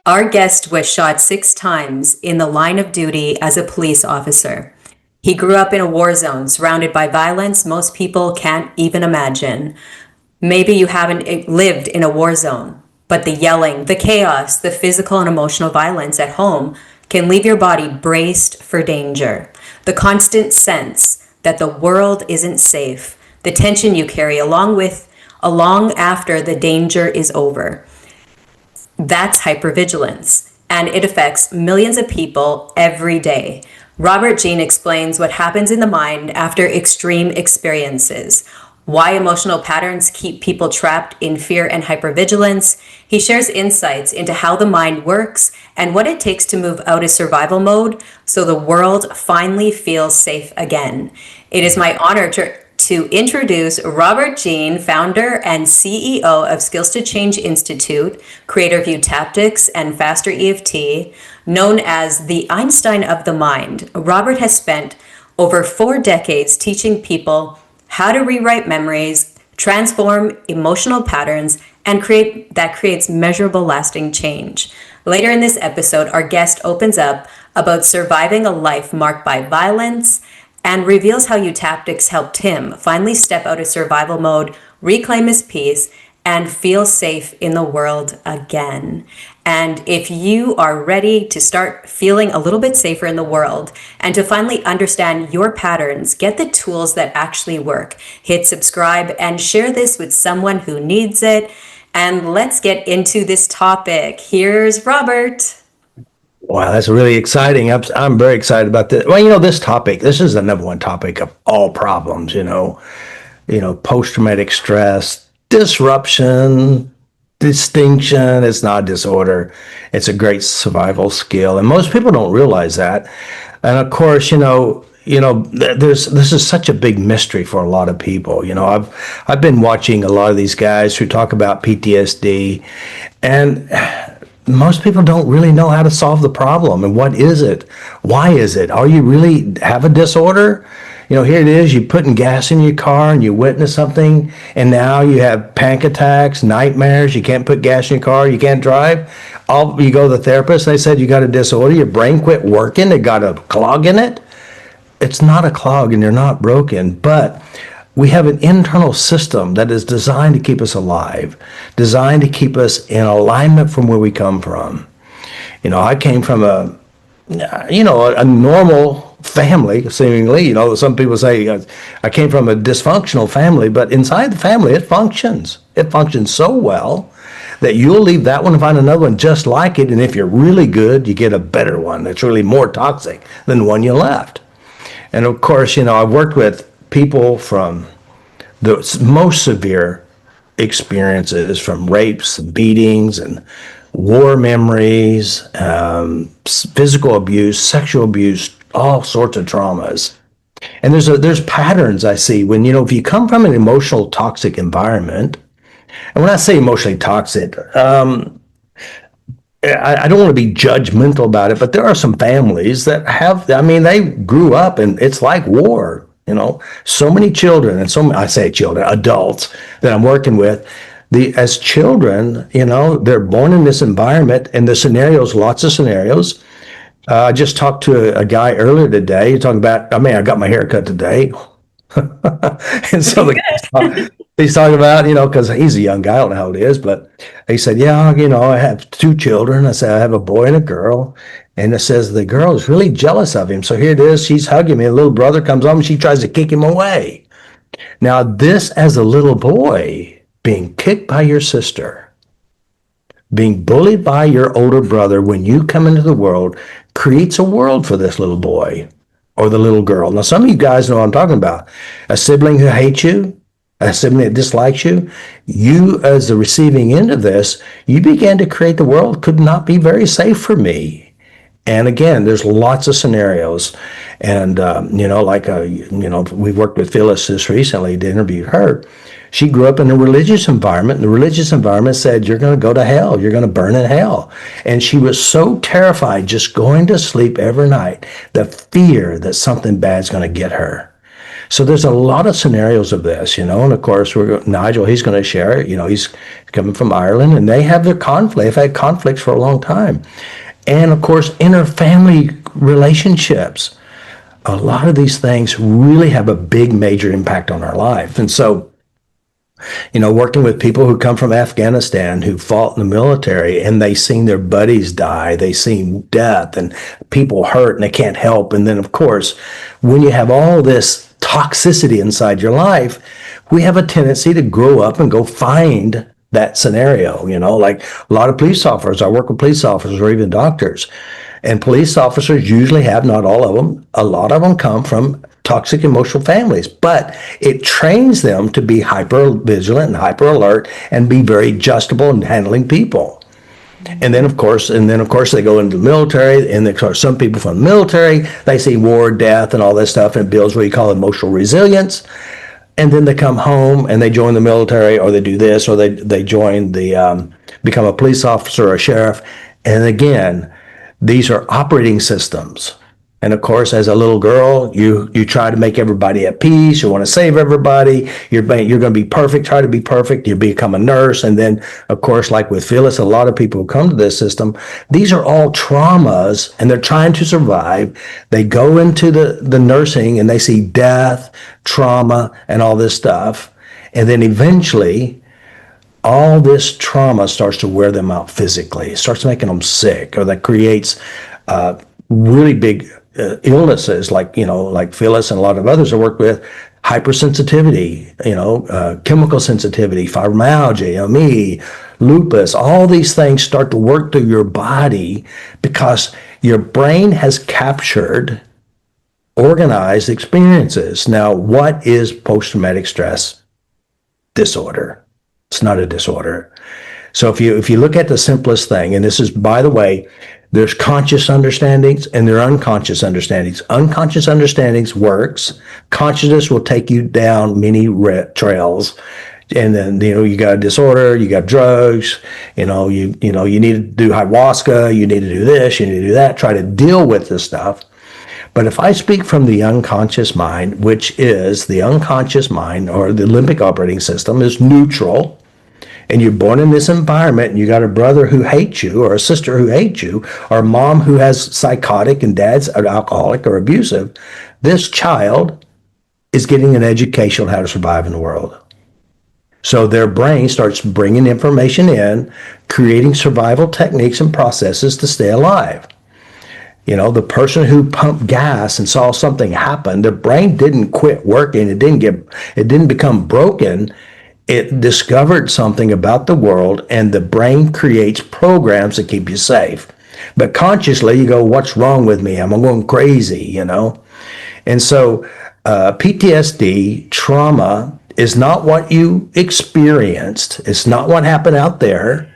Our guest was shot 6 times in the line of duty as a police officer. He grew up in a war zone surrounded by violence most people can't even imagine. Maybe you haven't lived in a war zone, but the yelling, the chaos, the physical and emotional violence at home can leave your body braced for danger. The constant sense that the world isn't safe, the tension you carry along after the danger is over. That's hypervigilance, and it affects millions of people every day. Robert Jean explains what happens in the mind after extreme experiences, why emotional patterns keep people trapped in fear and hypervigilance. He shares insights into how the mind works and what it takes to move out of survival mode so the world finally feels safe again. It is my honor to introduce Robert Jean, founder and CEO of Skills to Change Institute, creator of Eutaptics and FasterEFT, known as the Einstein of the mind. Robert has spent over 4 decades teaching people how to rewrite memories, transform emotional patterns, and creates measurable, lasting change. Later in this episode, our guest opens up about surviving a life marked by violence and reveals how Eutaptics helped him finally step out of survival mode, reclaim his peace, and feel safe in the world again. And if you are ready to start feeling a little bit safer in the world and to finally understand your patterns, get the tools that actually work, hit subscribe and share this with someone who needs it. And let's get into this topic. Here's Robert. Wow, that's really exciting. I'm very excited about this. Well, this topic, this is the number one topic of all problems, post-traumatic stress, disruption, distinction. It's not a disorder. It's a great survival skill. And most people don't realize that. And of course, this is such a big mystery for a lot of people. I've been watching a lot of these guys who talk about PTSD, and most people don't really know how to solve the problem. And what is it? Why is it? Are you really have a disorder? Here it is, you're putting gas in your car and you witness something, and now you have panic attacks, nightmares, you can't put gas in your car, you can't drive. You go to the therapist, they said you got a disorder, your brain quit working, it got a clog in it. It's not a clog and you're not broken, but we have an internal system that is designed to keep us alive, designed to keep us in alignment from where we come from. I came from a normal family, seemingly. Some people say I came from a dysfunctional family, but inside the family, it functions. It functions so well that you'll leave that one and find another one just like it. And if you're really good, you get a better one that's really more toxic than the one you left. And of course, I've worked with people from the most severe experiences, from rapes, beatings, and war memories, physical abuse, sexual abuse, all sorts of traumas. And there's patterns I see when, if you come from an emotional toxic environment, and when I say emotionally toxic, I don't want to be judgmental about it, but there are some families that they grew up and it's like war. So many children, and I say children, adults that I'm working with, as children, they're born in this environment, and the scenarios, lots of scenarios. I just talked to a guy earlier today, talking about, I got my hair cut today. And so he's talking about, because he's a young guy, I don't know how it is, but he said, yeah, I have 2 children. I said, I have a boy and a girl. And it says the girl is really jealous of him. So here it is. She's hugging me. A little brother comes on and she tries to kick him away. Now, this as a little boy, being kicked by your sister, being bullied by your older brother when you come into the world, creates a world for this little boy or the little girl. Now, some of you guys know what I'm talking about. A sibling who hates you, a sibling that dislikes you, you as the receiving end of this, you began to create the world could not be very safe for me. And again, there's lots of scenarios. And, we worked with Phyllis just recently to interview her. She grew up in a religious environment. And the religious environment said, you're going to go to hell. You're going to burn in hell. And she was so terrified just going to sleep every night, the fear that something bad's going to get her. So there's a lot of scenarios of this, and of course Nigel, he's going to share it. He's coming from Ireland, and they have their conflict. They've had conflicts for a long time, and of course inter-family relationships. A lot of these things really have a big, major impact on our life, and so. Working with people who come from Afghanistan, who fought in the military, and they seen their buddies die, they seen death and people hurt and they can't help. And then, of course, when you have all this toxicity inside your life, we have a tendency to grow up and go find that scenario, like a lot of police officers. I work with police officers or even doctors. And police officers usually have, not all of them, a lot of them come from toxic emotional families, but it trains them to be hyper vigilant and hyper alert and be very adjustable in handling people. And then of course they go into the military, and of course some people from the military, they see war, death, and all that stuff, and it builds what you call emotional resilience. And then they come home and they join the military, or they do this, or they join become a police officer or a sheriff. And again, these are operating systems. And of course, as a little girl, you try to make everybody at peace. You want to save everybody. You're going to be perfect. Try to be perfect. You become a nurse. And then, of course, like with Phyllis, a lot of people who come to this system, these are all traumas, and they're trying to survive. They go into the nursing, and they see death, trauma, and all this stuff. And then eventually, all this trauma starts to wear them out physically. It starts making them sick, or that creates really big illnesses, like Phyllis and a lot of others I work with, hypersensitivity, chemical sensitivity, fibromyalgia, me, lupus. All these things start to work through your body because your brain has captured organized experiences. Now, what is post-traumatic stress disorder? It's not a disorder. So if you look at the simplest thing, and this is, by the way, there's conscious understandings and there are unconscious understandings. Unconscious understandings works. Consciousness will take you down many trails. And then, you got a disorder, you got drugs, you need to do ayahuasca, you need to do this, you need to do that, try to deal with this stuff. But if I speak from the unconscious mind, which is the unconscious mind, or the limbic operating system, is neutral, and you're born in this environment, and you got a brother who hates you, or a sister who hates you, or a mom who has psychotic and dad's alcoholic or abusive, this child is getting an education on how to survive in the world. So their brain starts bringing information in, creating survival techniques and processes to stay alive. The person who pumped gas and saw something happen, their brain didn't quit working. It didn't become broken. It discovered something about the world, and the brain creates programs to keep you safe. But consciously, you go, what's wrong with me? I'm going crazy, And so PTSD, trauma, is not what you experienced. It's not what happened out there,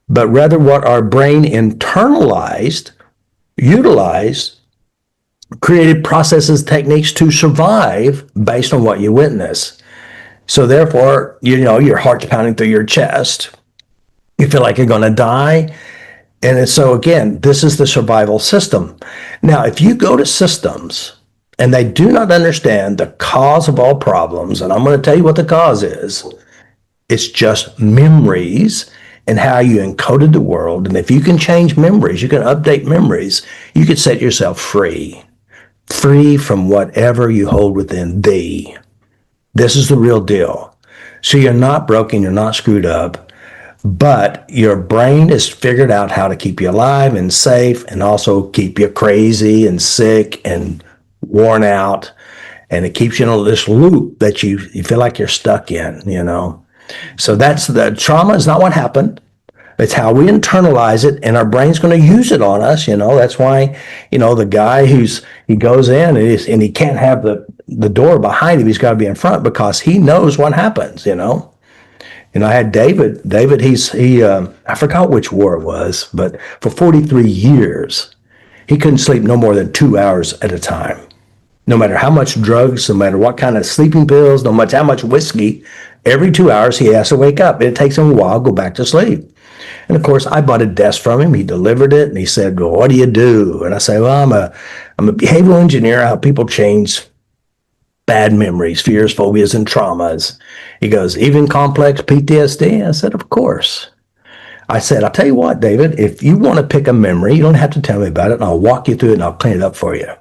but rather what our brain internalized, utilized, created processes, techniques to survive based on what you witness. So therefore, your heart's pounding through your chest. You feel like you're going to die. And so again, this is the survival system. Now, if you go to systems and they do not understand the cause of all problems, and I'm going to tell you what the cause is, it's just memories and how you encoded the world. And if you can change memories, you can update memories, you can set yourself free from whatever you hold within thee. This is the real deal. So you're not broken, you're not screwed up, but your brain has figured out how to keep you alive and safe, and also keep you crazy and sick and worn out. And it keeps you in this loop that you feel like you're stuck in, So that's the trauma is not what happened. It's how we internalize it, and our brain's going to use it on us. That's why, the guy he goes in and he can't have the door behind him. He's got to be in front because he knows what happens. I had David, I forgot which war it was, but for 43 years, he couldn't sleep no more than 2 hours at a time. No matter how much drugs, no matter what kind of sleeping pills, no matter how much whiskey, every 2 hours he has to wake up. It takes him a while to go back to sleep. And of course, I bought a desk from him. He delivered it, and he said, "Well, what do you do?" And I say, "Well, I'm a behavioral engineer. I help people change bad memories, fears, phobias, and traumas. He goes, even complex PTSD? I said, of course. I said, I'll tell you what, David, if you want to pick a memory, you don't have to tell me about it, and I'll walk you through it and I'll clean it up for you.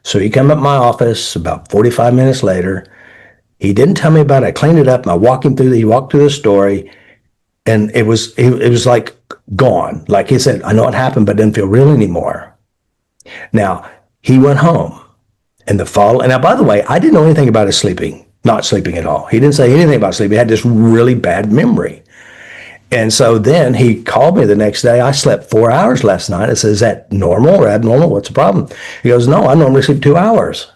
So he came up to my office about 45 minutes later. He didn't tell me about it. I cleaned it up and I walked him through he walked through the story, and it was like gone. Like he said, I know what happened, but it didn't feel real anymore. Now, he went home in the fall. And now, by the way, I didn't know anything about his not sleeping at all. He didn't say anything about sleeping. He had this really bad memory. And so then he called me the next day. I slept 4 hours last night. I said, is that normal or abnormal? What's the problem? He goes, no, I normally sleep 2 hours.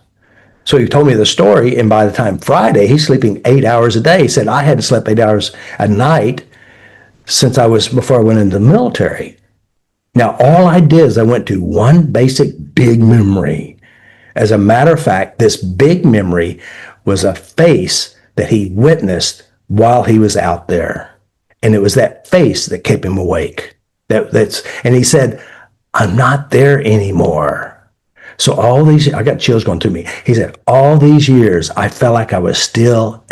So he told me the story. And by the time Friday, he's sleeping 8 hours a day. He said, I hadn't slept 8 hours a night since before I went into the military. Now, all I did is I went to one basic big memory. As a matter of fact, this big memory was a face that he witnessed while he was out there. And it was that face that kept him awake. And he said, I'm not there anymore. So I got chills going through me. He said, all these years, I felt like I was still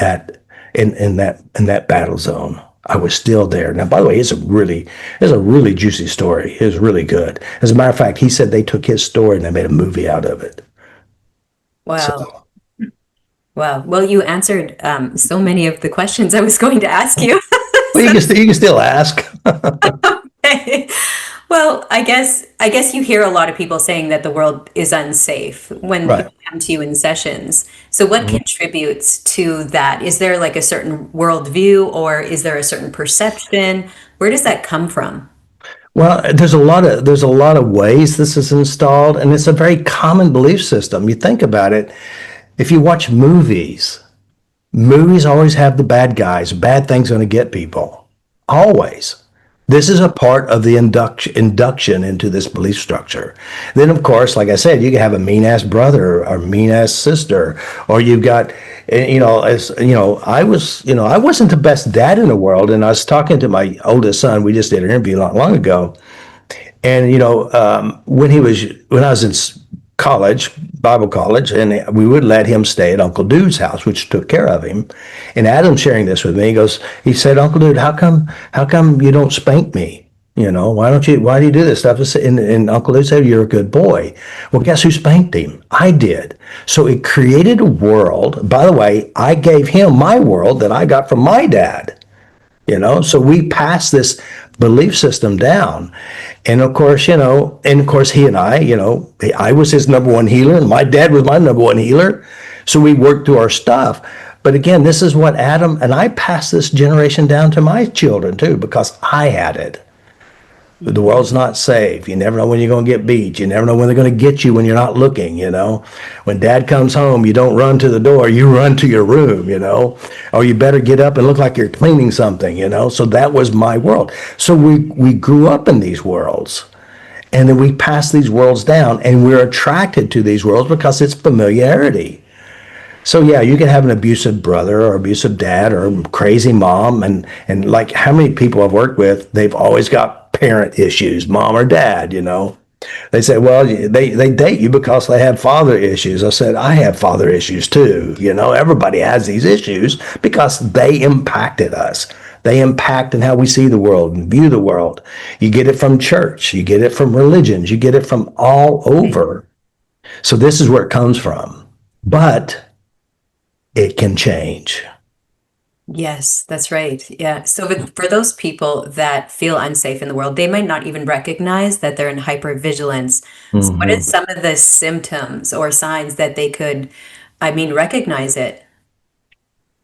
in that battle zone. I was still there. Now, by the way, it's a really juicy story. It was really good. As a matter of fact, he said they took his story and they made a movie out of it. Wow. So, Wow. Well, you answered so many of the questions I was going to ask you. well, you can still ask. Okay. Well, I guess you hear a lot of people saying that the world is unsafe when Right. people come to you in sessions. So what contributes to that? Is there like a certain worldview, or is there a certain perception? Where does that come from? Well, there's a lot of ways this is installed, and it's a very common belief system. You think about it, if you watch movies always have the bad guys, bad things going to get people. Always. This is a part of the induction into this belief structure. Then, of course, like I said, you can have a mean-ass brother or mean-ass sister, or you've got, I wasn't the best dad in the world, and I was talking to my oldest son. We just did an interview not long ago, and when I was in college, Bible college, and we would let him stay at Uncle Dude's house, which took care of him. And Adam's sharing this with me. He said, Uncle Dude, how come you don't spank me? Why do you do this stuff? And Uncle Dude said, you're a good boy. Well, guess who spanked him? I did. So it created a world. By the way, I gave him my world that I got from my dad. So we passed this belief system down. And of course, he and I was his number one healer, and my dad was my number one healer. So we worked through our stuff. But again, this is what Adam and I passed this generation down to my children too, because I had it. The world's not safe. You never know when you're going to get beat. You never know when they're going to get you when you're not looking, When dad comes home, you don't run to the door, you run to your room, Or you better get up and look like you're cleaning something, So that was my world. So we grew up in these worlds. And then we passed these worlds down, and we're attracted to these worlds because it's familiarity. So yeah, you can have an abusive brother or abusive dad or crazy mom, and like how many people I've worked with, they've always got parent issues, mom or dad, They say, well, they date you because they have father issues. I said, I have father issues too. Everybody has these issues because they impacted us. They impact in how we see the world and view the world. You get it from church, you get it from religions, you get it from all over. So this is where it comes from. But it can change. Yes, that's right. Yeah. So for those people that feel unsafe in the world, they might not even recognize that they're in hypervigilance. So what are some of the symptoms or signs that they could, recognize it?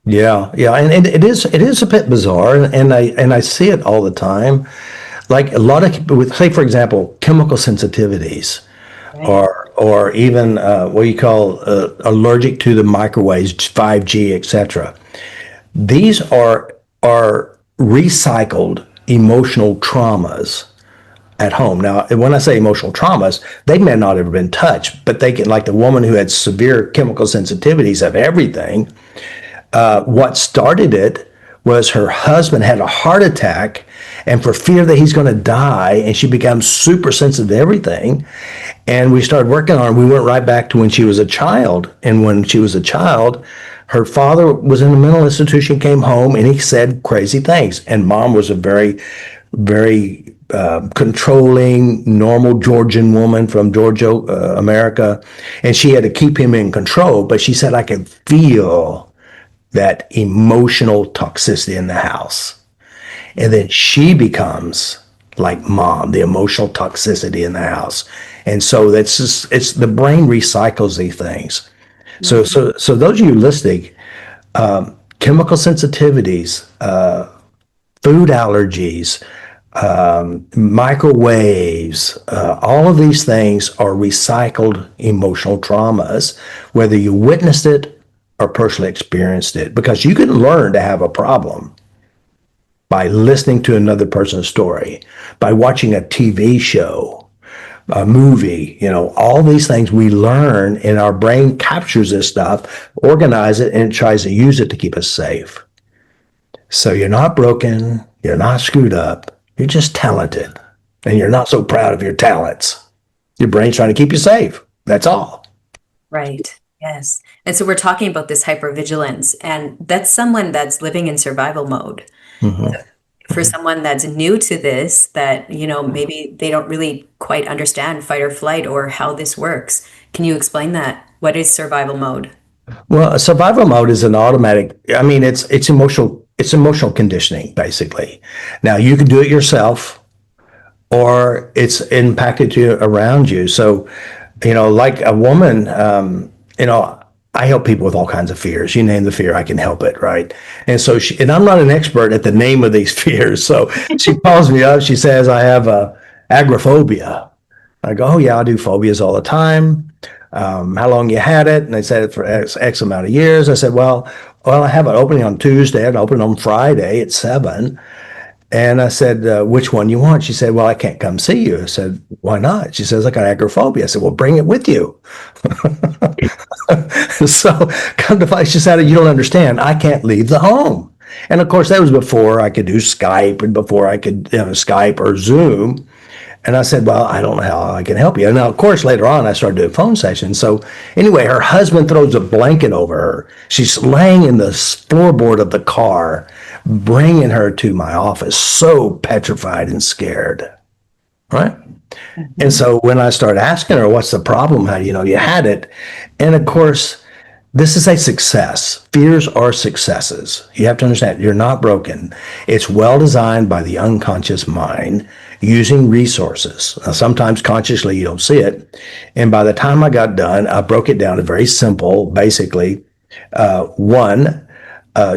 Yeah, and it is a bit bizarre, and I see it all the time. Like a lot of people with, say, for example, chemical sensitivities, Right. or even what you call allergic to the microwaves, 5G, etc. These are recycled emotional traumas at home. Now, when I say emotional traumas, they may not have been touched, but they can, like the woman who had severe chemical sensitivities of everything. What started it was her husband had a heart attack, and for fear that he's going to die. And she becomes super sensitive to everything. And we started working on it. We went right back to when she was a child. And when she was a child, her father was in a mental institution, came home, and he said crazy things. And mom was a very, very controlling, normal Georgian woman from Georgia, America. And she had to keep him in control. But she said, I could feel that emotional toxicity in the house. And then she becomes like mom, the emotional toxicity in the house. And so that's just, it's the brain recycles these things. So those of you listening, chemical sensitivities, food allergies, microwaves, all of these things are recycled emotional traumas, whether you witnessed it or personally experienced it, because you can learn to have a problem by listening to another person's story, by watching a TV show, a movie, all these things we learn, and our brain captures this stuff, organize it, and it tries to use it to keep us safe. So you're not broken, you're not screwed up, you're just talented, and you're not so proud of your talents. Your brain's trying to keep you safe. That's all. Right. Yes. And so we're talking about this hypervigilance, and that's someone that's living in survival mode. Mm-hmm. For someone that's new to this, that, maybe they don't really quite understand fight or flight or how this works. Can you explain that? What is survival mode? Well, a survival mode is an automatic, it's emotional conditioning, basically. Now, you can do it yourself, or it's impacted you around you. So, like a woman, I help people with all kinds of fears. You name the fear, I can help it, right? And so and I'm not an expert at the name of these fears. So she calls me up. She says, I have agoraphobia. I go, oh yeah, I do phobias all the time. How long you had it? And they said it for X amount of years. I said, well, I have an opening on Tuesday. I'd open on Friday at 7. And I said, which one you want? She said, well, I can't come see you. I said, why not? She says, I got agoraphobia. I said, well, bring it with you. So come to find, she said, you don't understand. I can't leave the home. And of course, that was before I could do Skype and before I could Skype or Zoom. And I said, well, I don't know how I can help you. And now, of course, later on, I started doing phone sessions. So anyway, her husband throws a blanket over her. She's laying in the floorboard of the car, bringing her to my office, so petrified and scared, right? Mm-hmm. And so when I started asking her, what's the problem? How do you know you had it? And of course, this is a success. Fears are successes. You have to understand, you're not broken. It's well designed by the unconscious mind using resources. Now, sometimes consciously you don't see it. And by the time I got done, I broke it down to very simple. Basically, one,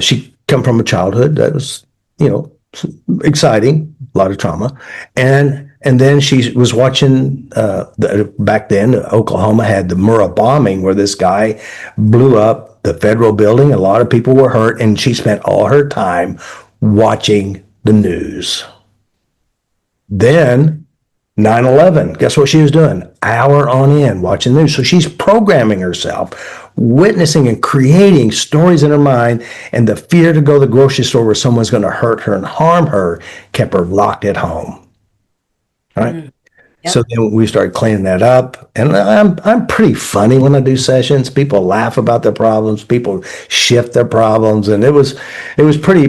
she come from a childhood that was, exciting, a lot of trauma. And then she was watching, back then, Oklahoma had the Murrah bombing where this guy blew up the federal building. A lot of people were hurt, and she spent all her time watching the news. Then 9/11, guess what she was doing? Hour on end watching the news. So she's programming herself, witnessing and creating stories in her mind, and the fear to go to the grocery store where someone's going to hurt her and harm her kept her locked at home. Right? Mm-hmm. Yep. So then we started cleaning that up, and I'm pretty funny when I do sessions. People laugh about their problems. People shift their problems, and it was pretty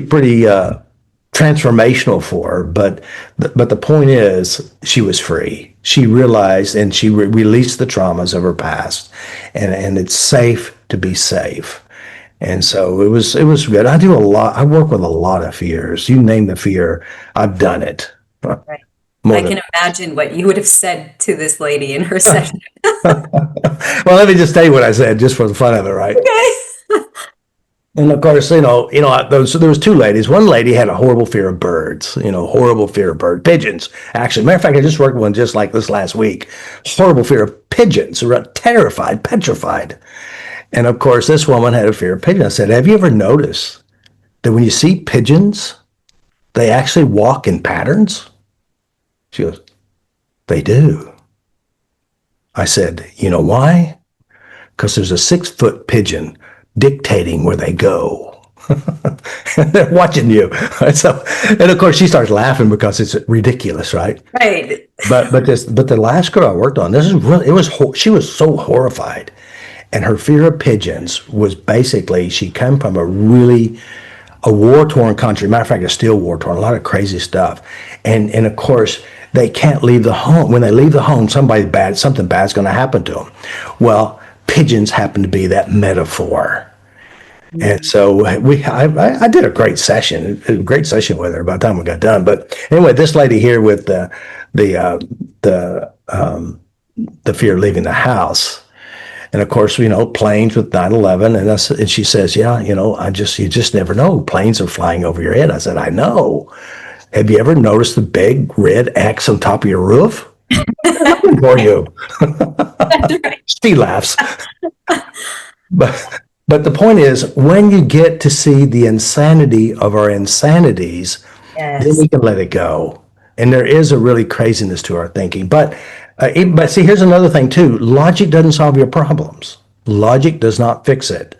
transformational for her. But the point is, she was free. She realized, and she released the traumas of her past, and it's safe to be safe. And so it was good. I do a lot. I work with a lot of fears. You name the fear, I've done it. Right. I can imagine what you would have said to this lady in her session. Well, let me just tell you what I said, just for the fun of it, right? Okay. And of course, there was two ladies. One lady had a horrible fear of birds, pigeons. Actually, matter of fact, I just worked with one just like this last week. Horrible fear of pigeons, terrified, petrified. And of course, this woman had a fear of pigeons. I said, have you ever noticed that when you see pigeons, they actually walk in patterns? She goes, they do. I said, you know why? Because there's a 6-foot pigeon dictating where they go. They're watching you. So, and of course, she starts laughing because it's ridiculous, right? Right. But the last girl I worked on, this is really, she was so horrified, and her fear of pigeons was basically she came from a war torn country. Matter of fact, it's still war torn. A lot of crazy stuff, and of course they can't leave the home. When they leave the home, something bad's going to happen to them. Well, pigeons happen to be that metaphor. And so I did a great session with her by the time we got done. But anyway, this lady here with the fear of leaving the house, and of course, planes with 9/11, and she says, yeah, you just never know. Planes are flying over your head. I said, I know. Have you ever noticed the big red X on top of your roof? Nothing for you. That's right. She laughs. But the point is, when you get to see the insanity of our insanities, then Yes. we can let it go. And there is a really craziness to our thinking. But see, here's another thing too. Logic doesn't solve your problems. Logic does not fix it.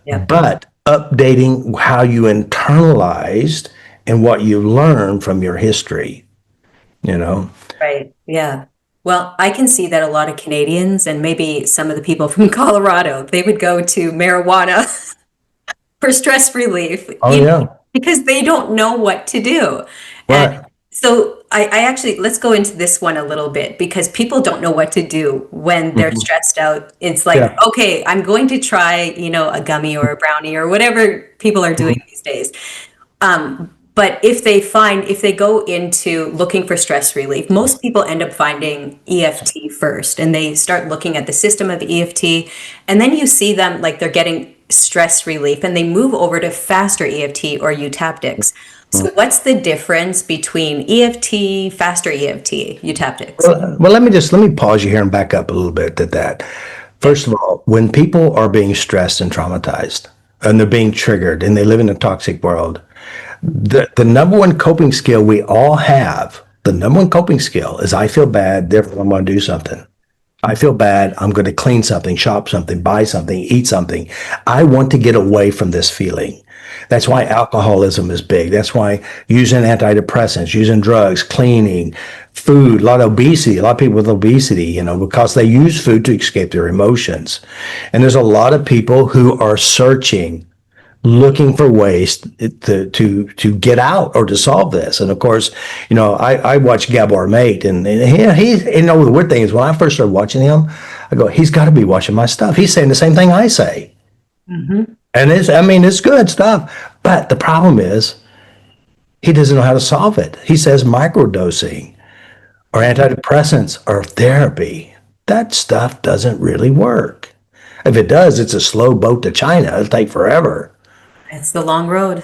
Yep. But updating how you internalized and what you learned from your history, Right. Yeah. Well, I can see that a lot of Canadians and maybe some of the people from Colorado, they would go to marijuana for stress relief, Oh, yeah. because they don't know what to do. And Right. so I actually, let's go into this one a little bit, because people don't know what to do when they're stressed out. It's like, Yeah. okay, I'm going to try, a gummy or a brownie or whatever people are doing these days. But if they go into looking for stress relief, most people end up finding EFT first, and they start looking at the system of EFT, and then you see them like they're getting stress relief, and they move over to faster EFT or Eutaptics. So what's the difference between EFT, faster EFT, Eutaptics? Well, let me pause you here and back up a little bit to that. First of all, when people are being stressed and traumatized, and they're being triggered, and they live in a toxic world, the number one coping skill we all have, the number one coping skill is I feel bad, therefore I'm going to do something. I feel bad, I'm going to clean something, shop something, buy something, eat something. I want to get away from this feeling. That's why alcoholism is big. That's why using antidepressants, using drugs, cleaning, food, a lot of obesity, a lot of people with obesity, because they use food to escape their emotions. And there's a lot of people who are searching, looking for ways to get out or to solve this. And of course, I watch Gabor Mate, and the weird thing is when I first started watching him, I go, he's got to be watching my stuff. He's saying the same thing I say. And it's good stuff. But the problem is he doesn't know how to solve it. He says microdosing or antidepressants or therapy. That stuff doesn't really work. If it does, it's a slow boat to China. It'll take forever. It's the long road.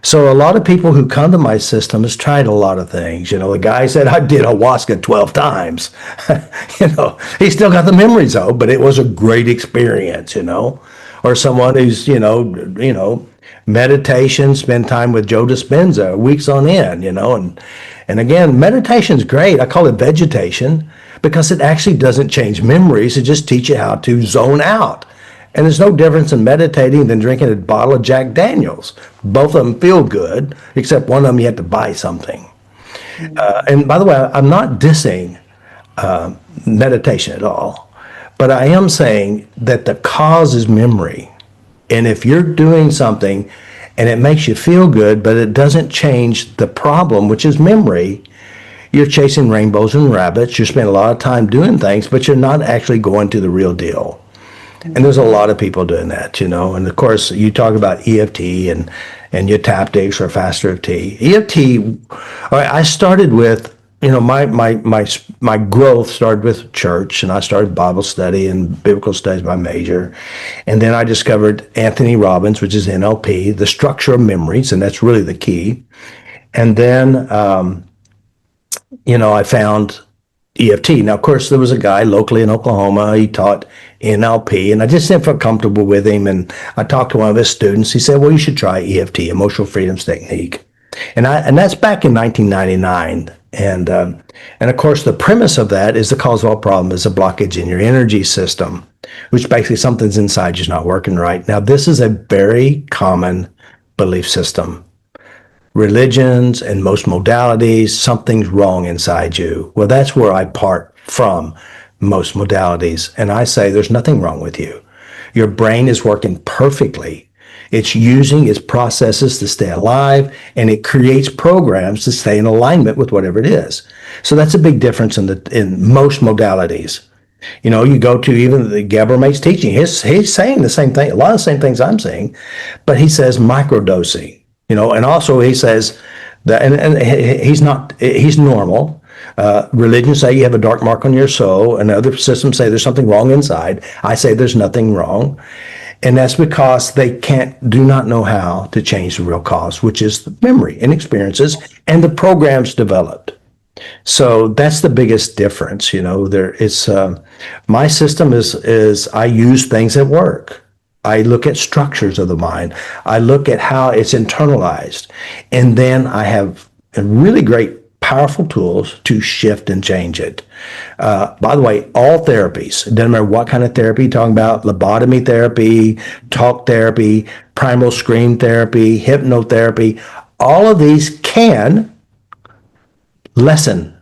So a lot of people who come to my system has tried a lot of things. The guy said I did ayahuasca 12 times. He still got the memories though, but it was a great experience, Or someone who's, meditation, spend time with Joe Dispenza weeks on end, and again, meditation's great. I call it vegetation because it actually doesn't change memories. It just teaches you how to zone out. And there's no difference in meditating than drinking a bottle of Jack Daniels. Both of them feel good, except one of them you have to buy something. And by the way, I'm not dissing meditation at all, but I am saying that the cause is memory. And if you're doing something and it makes you feel good, but it doesn't change the problem, which is memory, you're chasing rainbows and rabbits. You spend a lot of time doing things, but you're not actually going to the real deal. And there's a lot of people doing that, And of course, you talk about EFT and Eutaptics or FasterEFT. EFT, all right, I started with, my growth started with church, and I started Bible study and biblical studies by major. And then I discovered Anthony Robbins, which is NLP, the structure of memories, and that's really the key. And then, I found EFT. Now, of course, there was a guy locally in Oklahoma. He taught NLP, and I just didn't feel comfortable with him. And I talked to one of his students. He said, "Well, you should try EFT, Emotional Freedoms Technique," and that's back in 1999. And of course, the premise of that is the cause of all problem is a blockage in your energy system, which basically something's inside you's not working right. Now, this is a very common belief system. Religions and most modalities, something's wrong inside you. Well, that's where I part from most modalities. And I say there's nothing wrong with you. Your brain is working perfectly. It's using its processes to stay alive, and it creates programs to stay in alignment with whatever it is. So that's a big difference in most modalities. You know, you go to even the Gabermate's teaching, he's saying the same thing, a lot of the same things I'm saying, but he says microdosing, you know, and also he says that, and he's normal. Religions say you have a dark mark on your soul, and other systems say there's something wrong inside. I say there's nothing wrong. And that's because they do not know how to change the real cause, which is the memory and experiences and the programs developed. So that's the biggest difference, you know. My system is I use things that work. I look at structures of the mind. I look at how it's internalized, and then I have really great, powerful tools to shift and change it. By the way, all therapies, it doesn't matter what kind of therapy you're talking about, lobotomy therapy, talk therapy, primal scream therapy, hypnotherapy, all of these can lessen,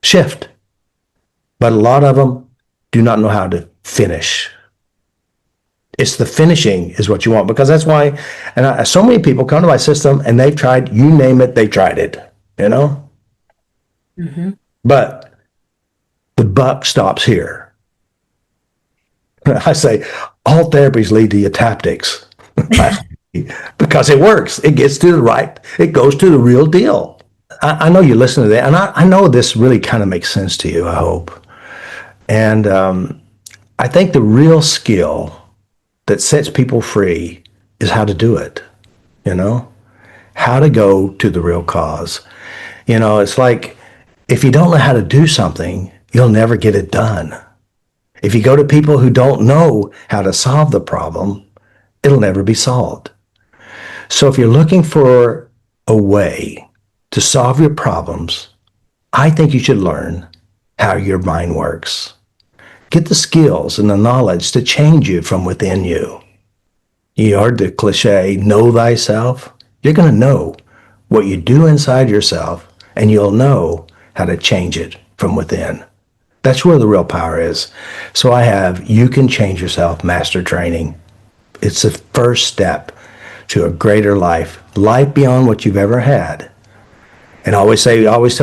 shift, but a lot of them do not know how to finish. It's the finishing is what you want, because that's why, so many people come to my system and they've tried, you name it, they've tried it, you know? Mm-hmm. But the buck stops here. I say all therapies lead to Eutaptics because it works. It gets to it goes to the real deal. I know you listen to that, and I know this really kind of makes sense to you, I hope. And I think the real skill that sets people free is how to do it, you know? How to go to the real cause. You know, it's like, if you don't know how to do something, you'll never get it done. If you go to people who don't know how to solve the problem, it'll never be solved. So if you're looking for a way to solve your problems, I think you should learn how your mind works. Get the skills and the knowledge to change you from within you. You heard the cliche, know thyself. You're going to know what you do inside yourself, and you'll know how to change it from within. That's where the real power is. So I have You Can Change Yourself Master Training. It's the first step to a greater life beyond what you've ever had. And I always tell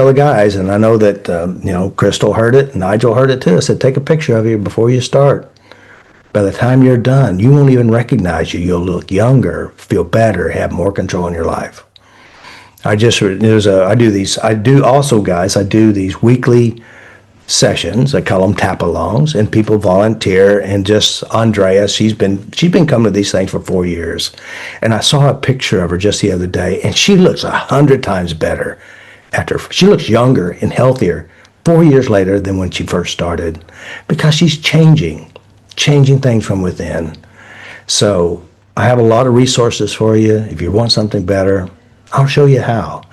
the guys, and I know that, Crystal heard it, Nigel heard it too. I said, take a picture of you before you start. By the time you're done, you won't even recognize you. You'll look younger, feel better, have more control in your life. I do these weekly sessions. I call them tap-alongs, and people volunteer. And just Andrea, she's been coming to these things for 4 years, and I saw a picture of her just the other day, and she looks 100 times better she looks younger and healthier 4 years later than when she first started, because she's changing things from within. So I have a lot of resources for you. If you want something better, I'll show you how.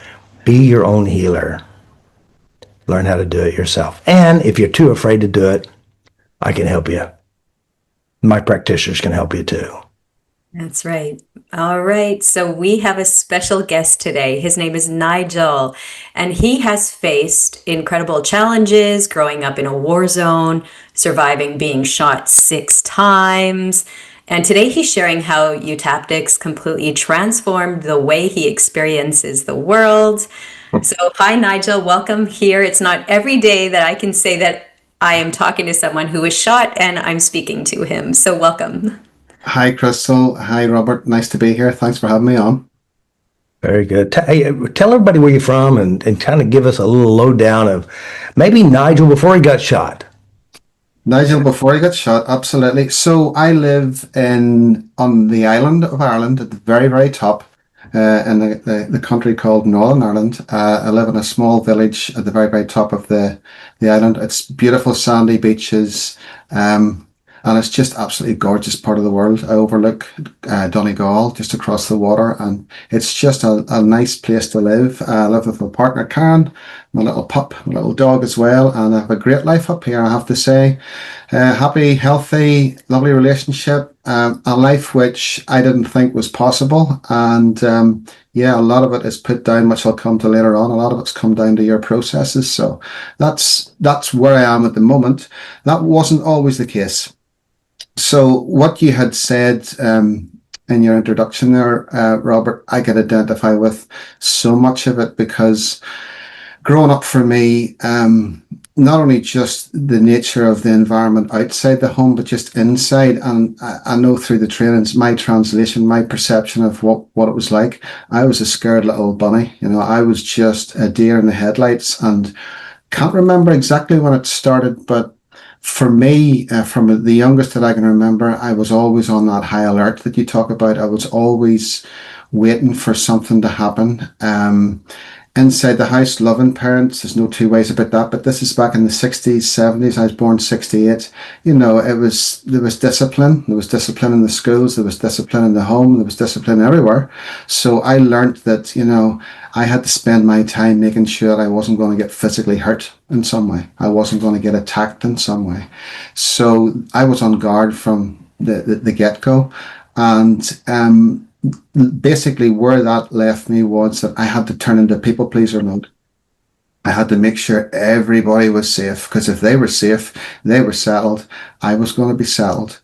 Be your own healer. Learn how to do it yourself. And if you're too afraid to do it, I can help you. My practitioners can help you too. That's right. All right. So we have a special guest today. His name is Nigel, and he has faced incredible challenges growing up in a war zone, surviving being shot 6 times. And today he's sharing how Eutaptics completely transformed the way he experiences the world. So, hi, Nigel. Welcome here. It's not every day that I can say that I am talking to someone who was shot and I'm speaking to him. So, welcome. Hi, Crystal. Hi, Robert. Nice to be here. Thanks for having me on. Very good. Tell everybody where you're from and kind of give us a little lowdown of maybe Nigel before he got shot. Nigel, before he got shot, absolutely. So I live on the island of Ireland at the very, very top, in the country called Northern Ireland. I live in a small village at the very, very top of the island. It's beautiful sandy beaches, and it's just absolutely gorgeous part of the world. I overlook Donegal just across the water, and it's just a nice place to live. I live with my partner Karen, my little pup, my little dog as well, and I have a great life up here, I have to say. Happy, healthy, lovely relationship, a life which I didn't think was possible. And yeah, a lot of it is put down, which I'll come to later on. A lot of it's come down to your processes. So that's where I am at the moment. That wasn't always the case. So what you had said in your introduction there, Robert, I could identify with so much of it, because growing up for me, not only just the nature of the environment outside the home, but just inside. And I know through the trainings, my translation, my perception of what it was like, I was a scared little bunny. You know, I was just a deer in the headlights, and can't remember exactly when it started, but for me, from the youngest that I can remember, I was always on that high alert that you talk about. I was always waiting for something to happen. Inside the house, loving parents, there's no two ways about that. But this is back in the 60s, 70s. I was born 68. You know, there was discipline. There was discipline in the schools. There was discipline in the home. There was discipline everywhere. So I learned that, you know, I had to spend my time making sure that I wasn't going to get physically hurt in some way. I wasn't going to get attacked in some way. So I was on guard from the get-go. And basically where that left me was that I had to turn into people pleaser mode. I had to make sure everybody was safe, because if they were safe, they were settled, I was going to be settled.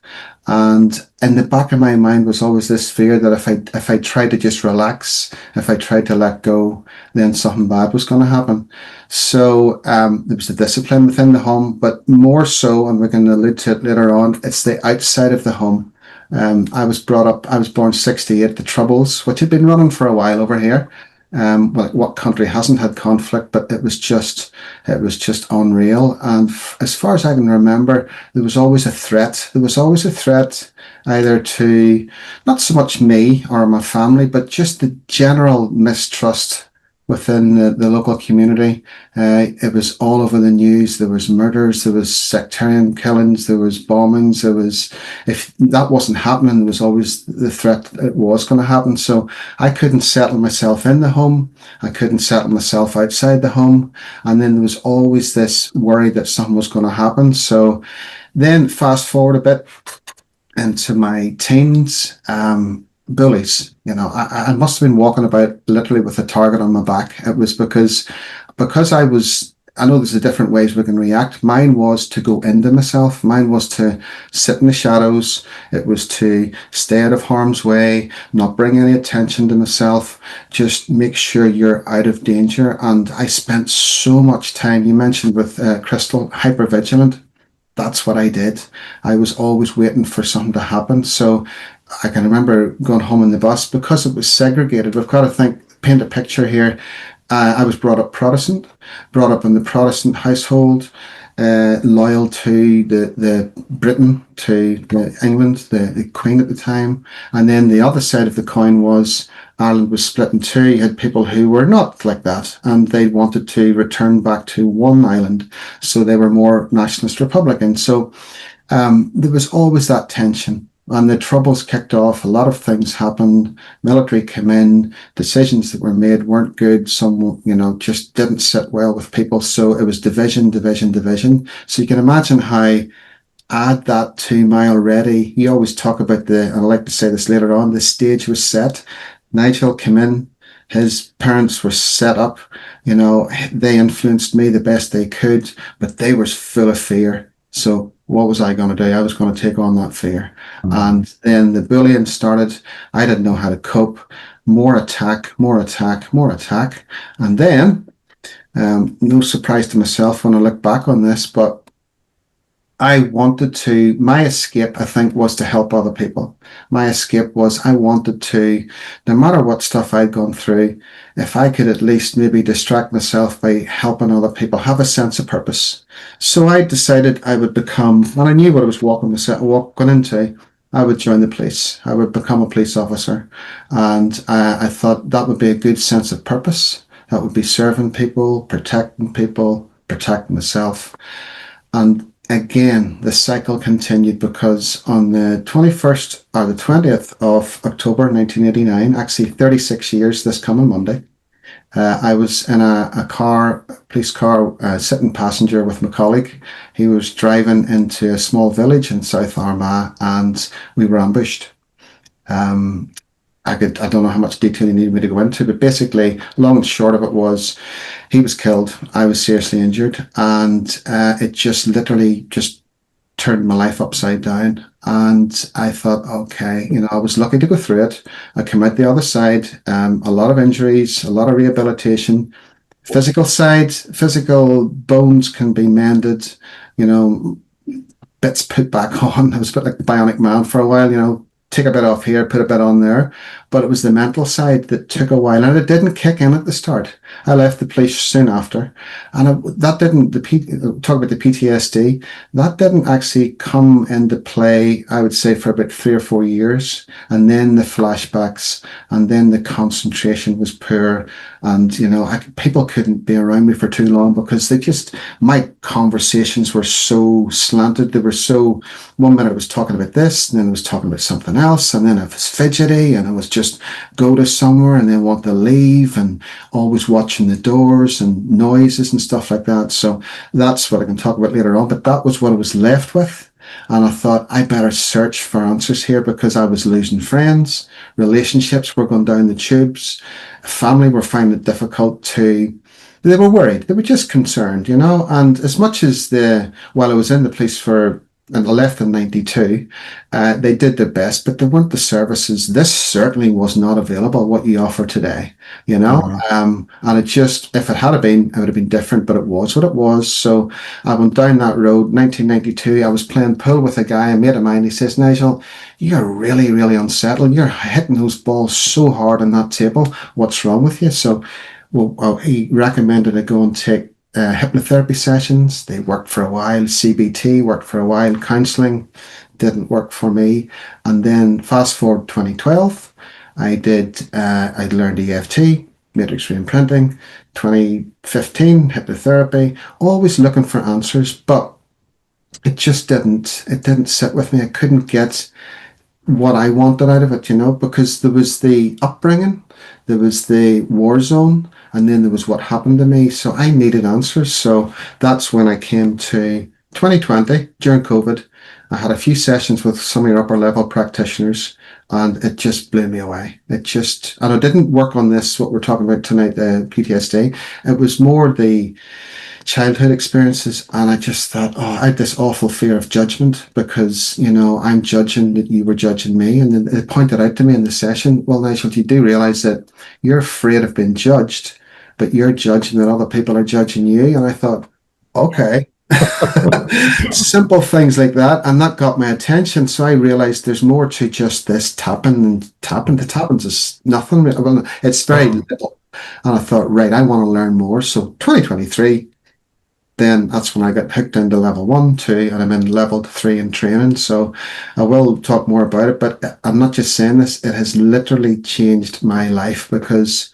And in the back of my mind was always this fear that if I tried to just relax, if I tried to let go, then something bad was going to happen. So there was the discipline within the home, but more so, and we're going to allude to it later on, it's the outside of the home. I was born 68, the Troubles, which had been running for a while over here. Well, what country hasn't had conflict? But it was just unreal. And as far as I can remember, there was always a threat. There was always a threat, either to not so much me or my family, but just the general mistrust within the local community. It was all over the news. There was murders, there was sectarian killings, there was bombings, there was, if that wasn't happening, there was always the threat that it was going to happen. So I couldn't settle myself in the home. I couldn't settle myself outside the home. And then there was always this worry that something was going to happen. So then fast forward a bit into my teens, bullies. You know, I must have been walking about literally with a target on my back. It was because I know there's different ways we can react. Mine was to go into myself. Mine was to sit in the shadows. It was to stay out of harm's way, not bring any attention to myself, just make sure you're out of danger. And I spent so much time, you mentioned with Crystal, hypervigilant. That's what I did. I was always waiting for something to happen. So I can remember going home in the bus, because it was segregated. We've got to paint a picture here. I was brought up Protestant, brought up in the Protestant household, loyal to the Britain, to England, the Queen at the time. And then the other side of the coin was Ireland was split in two. You had people who were not like that, and they wanted to return back to one island. So they were more nationalist Republican. So there was always that tension. And the Troubles kicked off. A lot of things happened. Military came in. Decisions that were made weren't good. Some, you know, just didn't sit well with people. So it was division, division, division. So you can imagine how, add that to my already, you always talk about and I like to say this later on, the stage was set. Nigel came in. His parents were set up. You know, they influenced me the best they could, but they were full of fear. So what was I going to do? I was going to take on that fear. Mm-hmm. And then the bullying started. I didn't know how to cope. More attack, more attack, more attack. And then, no surprise to myself when I look back on this, but my escape, I think, was to help other people. My escape was I wanted to, no matter what stuff I'd gone through, if I could at least maybe distract myself by helping other people, have a sense of purpose. So I decided I would become, and I knew what I was walking into, I would join the police. I would become a police officer. And I thought that would be a good sense of purpose. That would be serving people, protecting myself. And again, the cycle continued, because on the 21st or the 20th of October 1989, actually 36 years this coming Monday, I was in a car, police car, sitting passenger with my colleague. He was driving into a small village in South Armagh, and we were ambushed. I don't know how much detail you need me to go into, but basically, long and short of it was, he was killed. I was seriously injured, and it just literally just turned my life upside down. And I thought, okay, I was lucky to go through it. I came out the other side, a lot of injuries, a lot of rehabilitation. Physical side, physical bones can be mended, you know, bits put back on. I was a bit like the Bionic Man for a while, take a bit off here, put a bit on there. But it was the mental side that took a while, and it didn't kick in at the start. I left the police soon after, and that didn't. Talk about the PTSD. That didn't actually come into play, I would say, for about 3 or 4 years, and then the flashbacks, and then the concentration was poor, and people couldn't be around me for too long because my conversations were so slanted. They were so. One minute I was talking about this, and then I was talking about something else, and then I was fidgety, and I was just go to somewhere and then want to leave, and always watching the doors and noises and stuff like that. So that's what I can talk about later on. But that was what I was left with. And I thought I better search for answers here because I was losing friends, relationships were going down the tubes, family were finding it difficult to. They were worried. They were just concerned, And as much as while I was in the police and I left in 92, they did their best, but they weren't the services. This certainly was not available, what you offer today, And it just, if it had been, it would have been different, but it was what it was. So I went down that road, 1992. I was playing pool with a guy, a mate of mine. He says, Nigel, you're really, really unsettled. You're hitting those balls so hard on that table. What's wrong with you? So he recommended I go and take hypnotherapy sessions. They worked for a while. CBT worked for a while. Counseling didn't work for me. And then fast forward 2012, I learned EFT, matrix reimprinting. 2015, hypnotherapy. Always looking for answers, but it just didn't sit with me. I couldn't get what I wanted out of it, because there was the upbringing, there was the war zone, and then there was what happened to me. So I needed answers. So that's when I came to 2020 during COVID. I had a few sessions with some of your upper level practitioners, and it just blew me away. And I didn't work on this, what we're talking about tonight, the PTSD. It was more the childhood experiences, and I just thought, I had this awful fear of judgment because, I'm judging that you were judging me. And then they pointed out to me in the session, well, Nigel, you do realize that you're afraid of being judged, but you're judging that other people are judging you. And I thought, okay. Simple things like that, and that got my attention. So I realized there's more to just this tapping and tapping. The tapping's is nothing. Well, it's very little. And I thought, right, I want to learn more. So 2023, then that's when I got hooked into level 1, 2, and I'm in level 3 in training. So I will talk more about it, but I'm not just saying this. It has literally changed my life because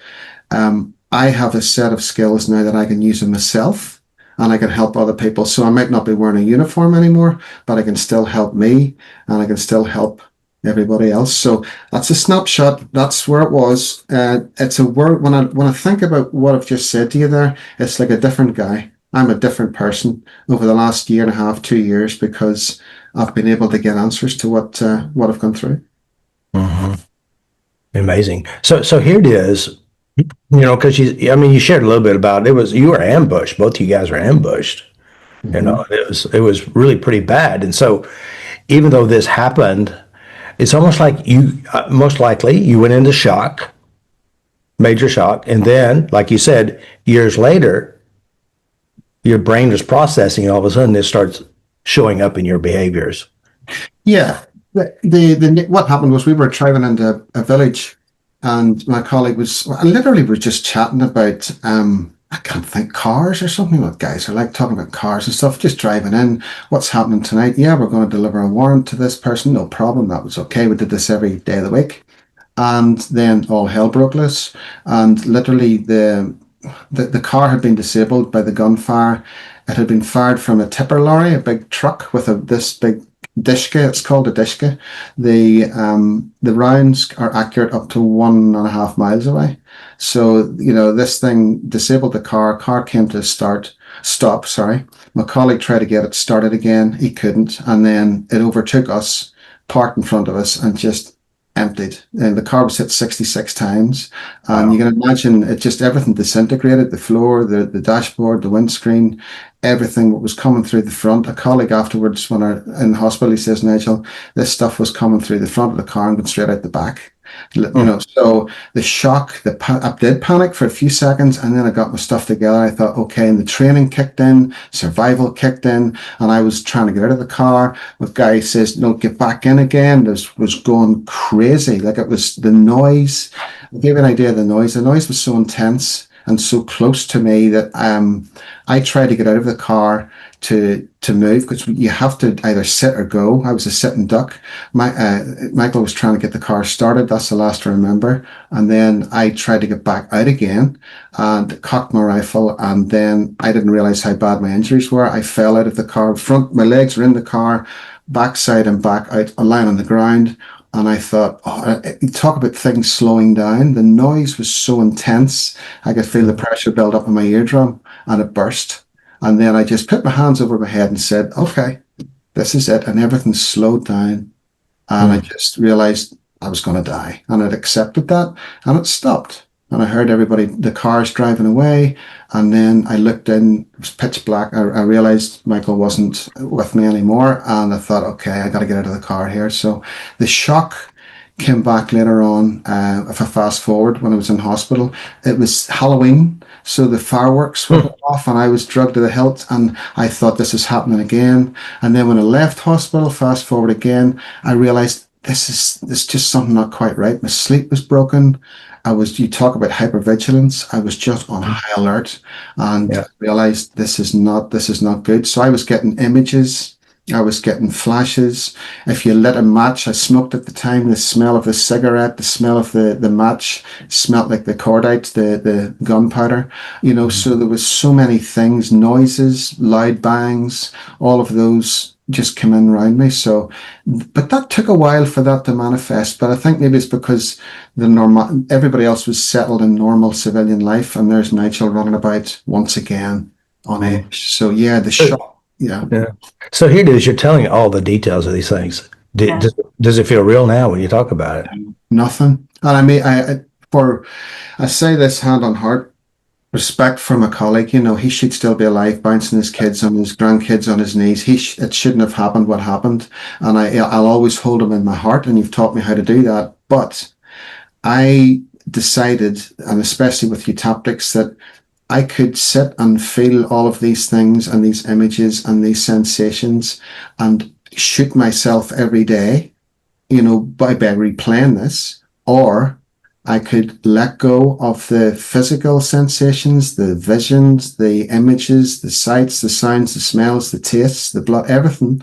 I have a set of skills now that I can use in myself, and I can help other people. So I might not be wearing a uniform anymore, but I can still help me, and I can still help everybody else. So that's a snapshot. That's where it was. It's a word. When I think about what I've just said to you there, it's like a different guy. I'm a different person over the last year and a half, 2 years, because I've been able to get answers to what I've gone through. Mm-hmm. Amazing. So here it is. Because you shared a little bit about it. You were ambushed. Both of you guys were ambushed. Mm-hmm. It was really pretty bad. And so, even though this happened, it's almost like you most likely you went into shock, major shock, and then, like you said, years later, your brain is processing, and all of a sudden, it starts showing up in your behaviors. Yeah. What happened was we were driving into a village, and my colleague was just chatting about I can't think, cars or something. What guys are like talking about cars and stuff, just driving in. What's happening tonight? Yeah, we're going to deliver a warrant to this person. No problem. That was okay. We did this every day of the week. And then all hell broke loose. And literally the car had been disabled by the gunfire. It had been fired from a tipper lorry, a big truck with this big dishka. It's called a dishka. The rounds are accurate up to 1.5 miles away. So, this thing disabled the car came to stop, sorry. My colleague tried to get it started again. He couldn't. And then it overtook us, parked in front of us, and just emptied. And the car was hit 66 times. And you can imagine it just everything disintegrated, the floor, the dashboard, the windscreen, everything was coming through the front. A colleague afterwards, when in the hospital, he says, Nigel, this stuff was coming through the front of the car and going straight out the back. So the shock, I did panic for a few seconds, and then I got my stuff together. I thought, okay, and the training kicked in, survival kicked in, and I was trying to get out of the car. The guy says, no, get back in again. This was going crazy. Like, it was the noise. I'll give you an idea of the noise. The noise was so intense and so close to me that I tried to get out of the car to move, because you have to either sit or go. I was a sitting duck. Michael was trying to get the car started. That's the last I remember. And then I tried to get back out again and cocked my rifle. And then I didn't realize how bad my injuries were. I fell out of the car. My legs were in the car, backside and back out, lying on the ground. And I thought, talk about things slowing down. The noise was so intense. I could feel the pressure build up in my eardrum, and it burst. And then I just put my hands over my head and said, okay, this is it. And everything slowed down. And I just realized I was going to die. And I'd accepted that, and it stopped. And I heard everybody, the cars driving away. And then I looked in, it was pitch black. I realized Michael wasn't with me anymore. And I thought, okay, I got to get out of the car here. So the shock came back later on. If I fast forward, when I was in hospital, it was Halloween. So the fireworks went off, and I was drugged to the hilt, and I thought, this is happening again. And then when I left hospital, fast forward again, I realized this is just something not quite right. My sleep was broken. You talk about hypervigilance. I was just on high alert, and realized this is not good. So I was getting images. I was getting flashes. If you lit a match, I smoked at the time, the smell of the cigarette, the smell of the match smelled like the cordite, the gunpowder, so there was so many things, noises, loud bangs, all of those just came in around me. So, but that took a while for that to manifest. But I think maybe it's because everybody else was settled in normal civilian life, and there's Nigel running about once again on edge. So yeah, the shock. Yeah. So here it is. You're telling all the details of these things. Does it feel real now when you talk about it? Nothing. And I mean, I say this hand on heart, respect for my colleague. He should still be alive, bouncing his kids and his grandkids on his knees. It shouldn't have happened what happened, and I'll always hold him in my heart. And you've taught me how to do that. But I decided, and especially with Eutaptics, that I could sit and feel all of these things and these images and these sensations and shoot myself every day, by replaying this, or I could let go of the physical sensations, the visions, the images, the sights, the sounds, the smells, the tastes, the blood, everything.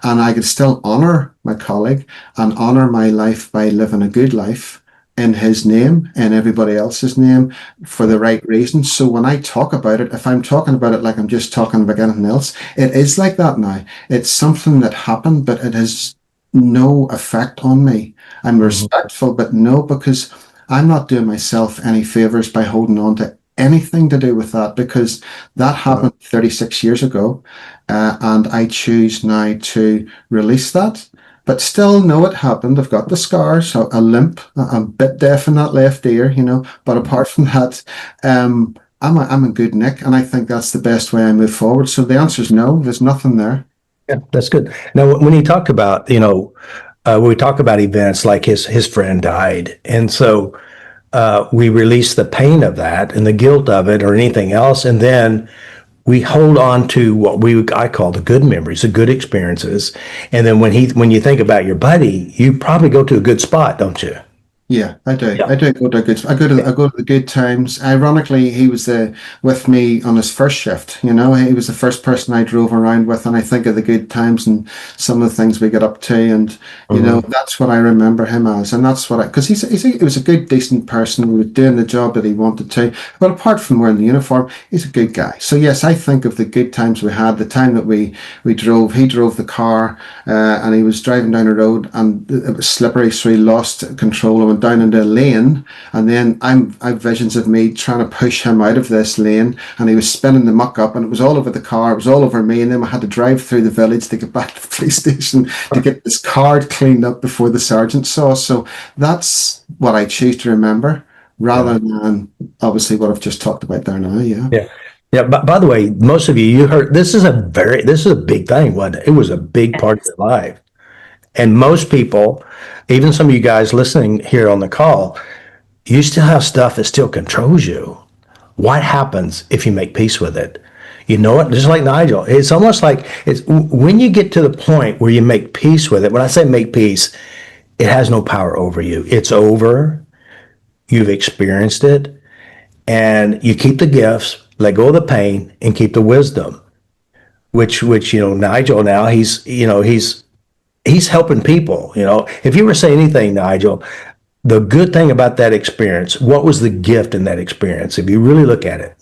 And I could still honor my colleague and honor my life by living a good life in his name and everybody else's name for the right reasons. So when I talk about it, if I'm talking about it like I'm just talking about anything else, it is like that now. It's something that happened, but it has no effect on me. I'm respectful, but no, because I'm not doing myself any favors by holding on to anything to do with that, because that happened 36 years ago. And I choose now to release that. But still know it happened. I've got the scars, a limp, I'm a bit deaf in that left ear, But apart from that, I'm in good nick, and I think that's the best way I move forward. So the answer is no. There's nothing there. Yeah, that's good. Now, when you talk about, we talk about events like his friend died, and so we release the pain of that and the guilt of it or anything else, and then we hold on to what I call the good memories, the good experiences. And then when you think about your buddy, you probably go to a good spot, don't you? Yeah, I do. Yeah. I do go to I go to the good times. Ironically, he was with me on his first shift. He was the first person I drove around with, and I think of the good times and some of the things we get up to, and that's what I remember him as, and that's what because he was a good, decent person. We were doing the job that he wanted to, but apart from wearing the uniform, he's a good guy. So yes, I think of the good times we had. The time that we drove, he drove the car, and he was driving down a road, and it was slippery, so he lost control and down into a lane, and then I've visions of me trying to push him out of this lane, and he was spinning the muck up, and it was all over the car, it was all over me, and then I had to drive through the village to get back to the police station to get this card cleaned up before the sergeant saw. So that's what I choose to remember, rather than obviously what I've just talked about there now. Yeah. Yeah. Yeah. But by the way, most of you heard this is a big thing. It was a big part of your life. And most people, even some of you guys listening here on the call, you still have stuff that still controls you. What happens if you make peace with it? You know what? Just like Nigel, it's almost like it's when you get to the point where you make peace with it. When I say make peace, it has no power over you. It's over. You've experienced it, and you keep the gifts, let go of the pain, and keep the wisdom. Which Nigel now he's helping people. If you were to say anything, Nigel, the good thing about that experience, what was the gift in that experience? If you really look at it,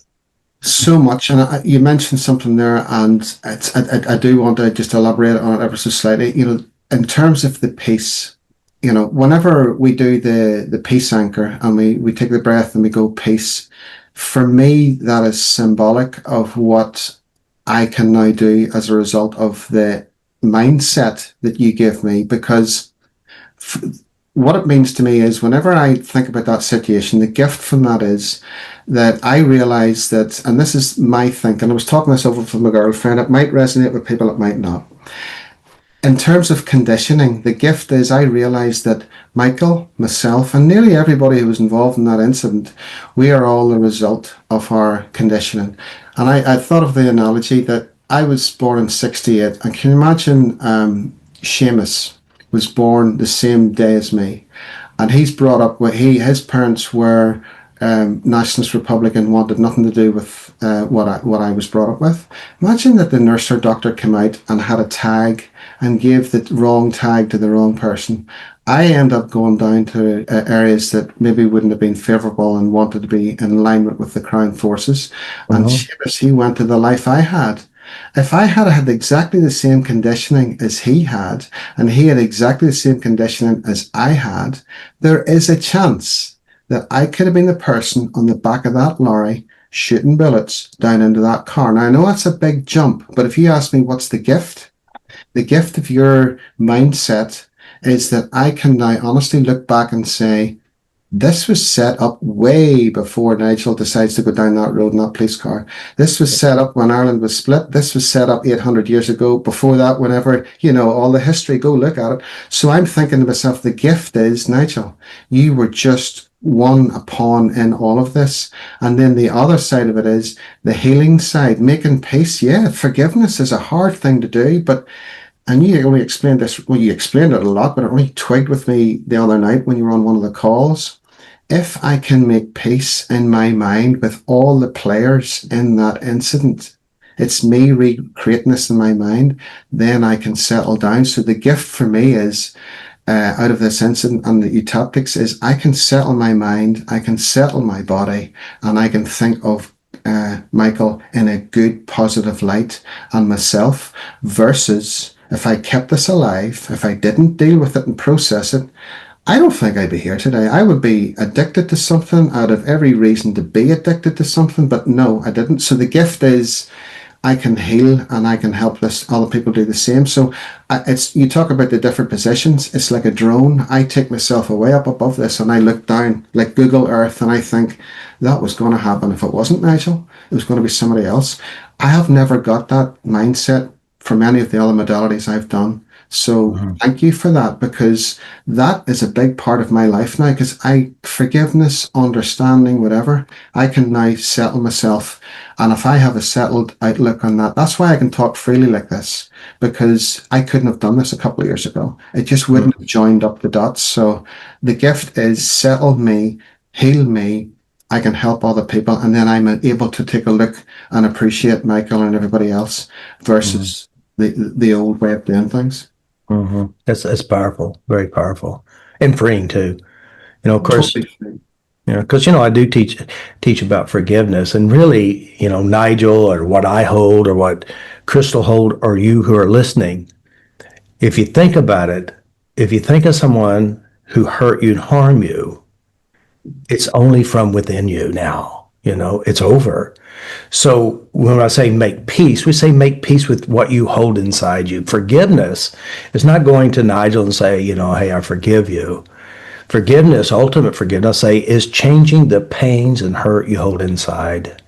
so much. And you mentioned something there, and I do want to just elaborate on it ever so slightly. In terms of the peace, whenever we do the peace anchor and we take the breath and we go peace, for me, that is symbolic of what I can now do as a result of the mindset that you give me, because what it means to me is whenever I think about that situation, the gift from that is that I realize that, and this is my thinking, I was talking this over with my girlfriend, it might resonate with people, it might not. In terms of conditioning, the gift is I realize that Michael, myself, and nearly everybody who was involved in that incident, we are all the result of our conditioning. And I thought of the analogy that I was born in 68, and can you imagine Seamus was born the same day as me, and he's brought up where his parents were nationalist Republican, wanted nothing to do with what I was brought up with. Imagine that the nurse or doctor came out and had a tag and gave the wrong tag to the wrong person. I end up going down to areas that maybe wouldn't have been favourable and wanted to be in alignment with the Crown forces. And Seamus, he went to the life I had. If I had had exactly the same conditioning as he had, and he had exactly the same conditioning as I had, there is a chance that I could have been the person on the back of that lorry shooting bullets down into that car. Now, I know that's a big jump, but if you ask me what's the gift of your mindset is that I can now honestly look back and say, this was set up way before Nigel decides to go down that road in that police car. This was set up when Ireland was split. This was set up 800 years ago. Before that, whenever, all the history, go look at it. So I'm thinking to myself, the gift is, Nigel, you were just one pawn in all of this. And then the other side of it is the healing side, making peace. Yeah, forgiveness is a hard thing to do, and you only explained this, well, you explained it a lot, but it only twigged with me the other night when you were on one of the calls. If I can make peace in my mind with all the players in that incident, it's me recreating this in my mind, then I can settle down. So the gift for me is, out of this incident and the Eutaptics, is I can settle my mind, I can settle my body, and I can think of Michael in a good, positive light and myself, versus if I kept this alive, if I didn't deal with it and process it, I don't think I'd be here today. I would be addicted to something out of every reason to be addicted to something, but no, I didn't. So the gift is I can heal and I can help other people do the same. So you talk about the different positions. It's like a drone. I take myself away up above this and I look down like Google Earth and I think that was going to happen. If it wasn't Nigel, it was going to be somebody else. I have never got that mindset from any of the other modalities I've done. So thank you for that, because that is a big part of my life now, because forgiveness, understanding, whatever, I can now settle myself. And if I have a settled outlook on that, that's why I can talk freely like this, because I couldn't have done this a couple of years ago. It just wouldn't have joined up the dots. So the gift is settle me, heal me, I can help other people, and then I'm able to take a look and appreciate Michael and everybody else versus the old way of doing things. That's powerful, very powerful, and freeing too. Of course, Totally. because I do teach about forgiveness, and really, Nigel, or what I hold, or what Crystal hold, or you who are listening, if you think about it, if you think of someone who hurt you and harm you, it's only from within you now. It's over. So when I say make peace, we say make peace with what you hold inside you. Forgiveness is not going to Nigel and say, hey, I forgive you. Forgiveness, ultimate forgiveness, say, is changing the pains and hurt you hold inside.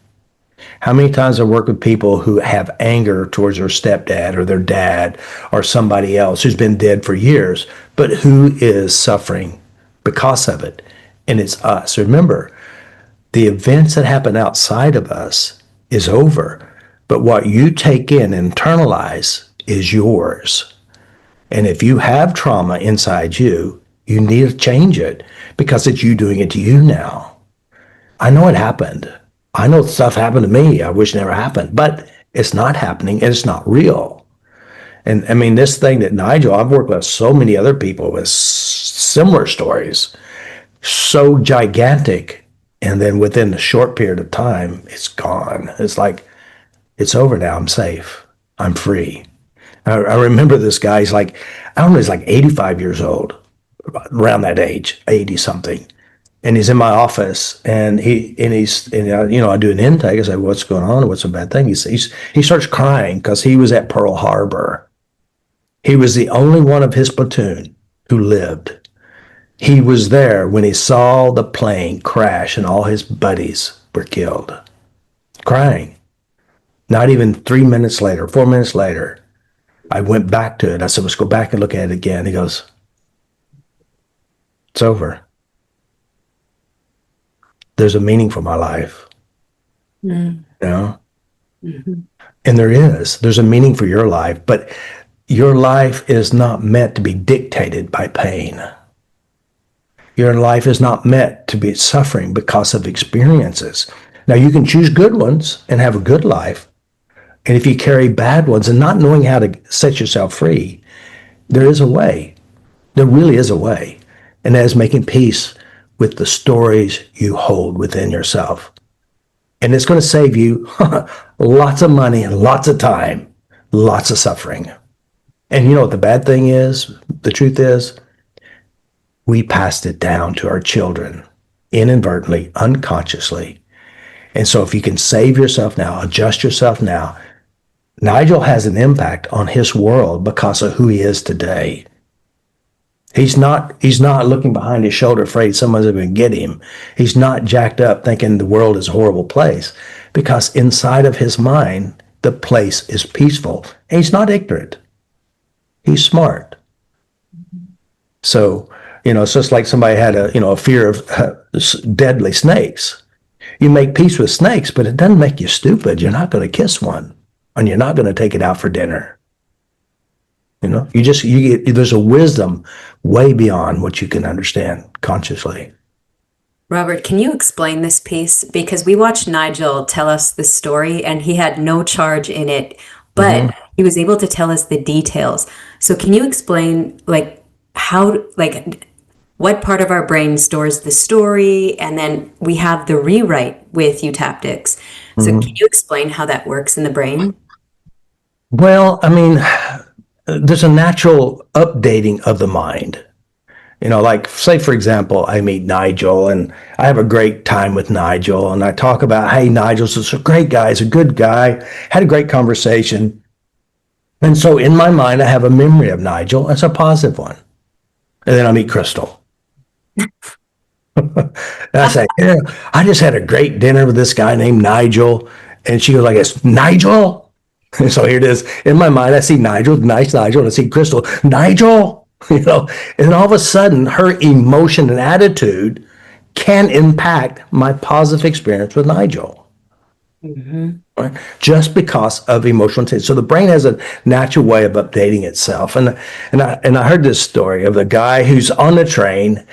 How many times I work with people who have anger towards their stepdad or their dad or somebody else who's been dead for years, but who is suffering because of it? And it's us. Remember, the events that happen outside of us is over, but what you take in and internalize is yours. And if you have trauma inside you, you need to change it because it's you doing it to you now. I know it happened. I know stuff happened to me I wish never happened, but it's not happening and it's not real. And I mean, this thing that Nigel, I've worked with so many other people with similar stories, so gigantic. And then within a short period of time, it's gone. It's like, it's over now. I'm safe. I'm free. I remember this guy, he's like, I don't know, he's like 85 years old, around that age, 80 something. And he's in my office and I do an intake. I say, what's going on? What's a bad thing? He starts crying because he was at Pearl Harbor. He was the only one of his platoon who lived. He was there when he saw the plane crash and all his buddies were killed. Crying. Not even 3 minutes later, 4 minutes later, I went back to it. I said, let's go back and look at it again. He goes, it's over. There's a meaning for my life. Mm. Mm-hmm. And there's a meaning for your life, but your life is not meant to be dictated by pain. Your life is not meant to be suffering because of experiences. Now, you can choose good ones and have a good life. And if you carry bad ones and not knowing how to set yourself free, there is a way. There really is a way. And that is making peace with the stories you hold within yourself. And it's going to save you lots of money and lots of time, lots of suffering. And you know what the bad thing is? The truth is, we passed it down to our children inadvertently, unconsciously. And so if you can save yourself now, adjust yourself now, Nigel has an impact on his world because of who he is today. He's not looking behind his shoulder afraid someone's going to get him. He's not jacked up thinking the world is a horrible place because inside of his mind, the place is peaceful. And he's not ignorant. He's smart. So, it's just like somebody had a fear of deadly snakes. You make peace with snakes, but it doesn't make you stupid. You're not going to kiss one and you're not going to take it out for dinner. There's a wisdom way beyond what you can understand consciously. Robert, can you explain this piece? Because we watched Nigel tell us the story and he had no charge in it, but he was able to tell us the details. So can you explain what part of our brain stores the story? And then we have the rewrite with Eutaptics. So can you explain how that works in the brain? Well, I mean, there's a natural updating of the mind. Like say, for example, I meet Nigel and I have a great time with Nigel and I talk about, hey, Nigel's a great guy. He's a good guy. Had a great conversation. And so in my mind, I have a memory of Nigel as a positive one. And then I meet Crystal. And I say, yeah, I just had a great dinner with this guy named Nigel. And she goes like this, Nigel? And so here it is. In my mind, I see Nigel, nice Nigel, and I see Crystal, Nigel? And then all of a sudden, her emotion and attitude can impact my positive experience with Nigel. Right? Just because of emotional intensity. So the brain has a natural way of updating itself. And I heard this story of a guy who's on the train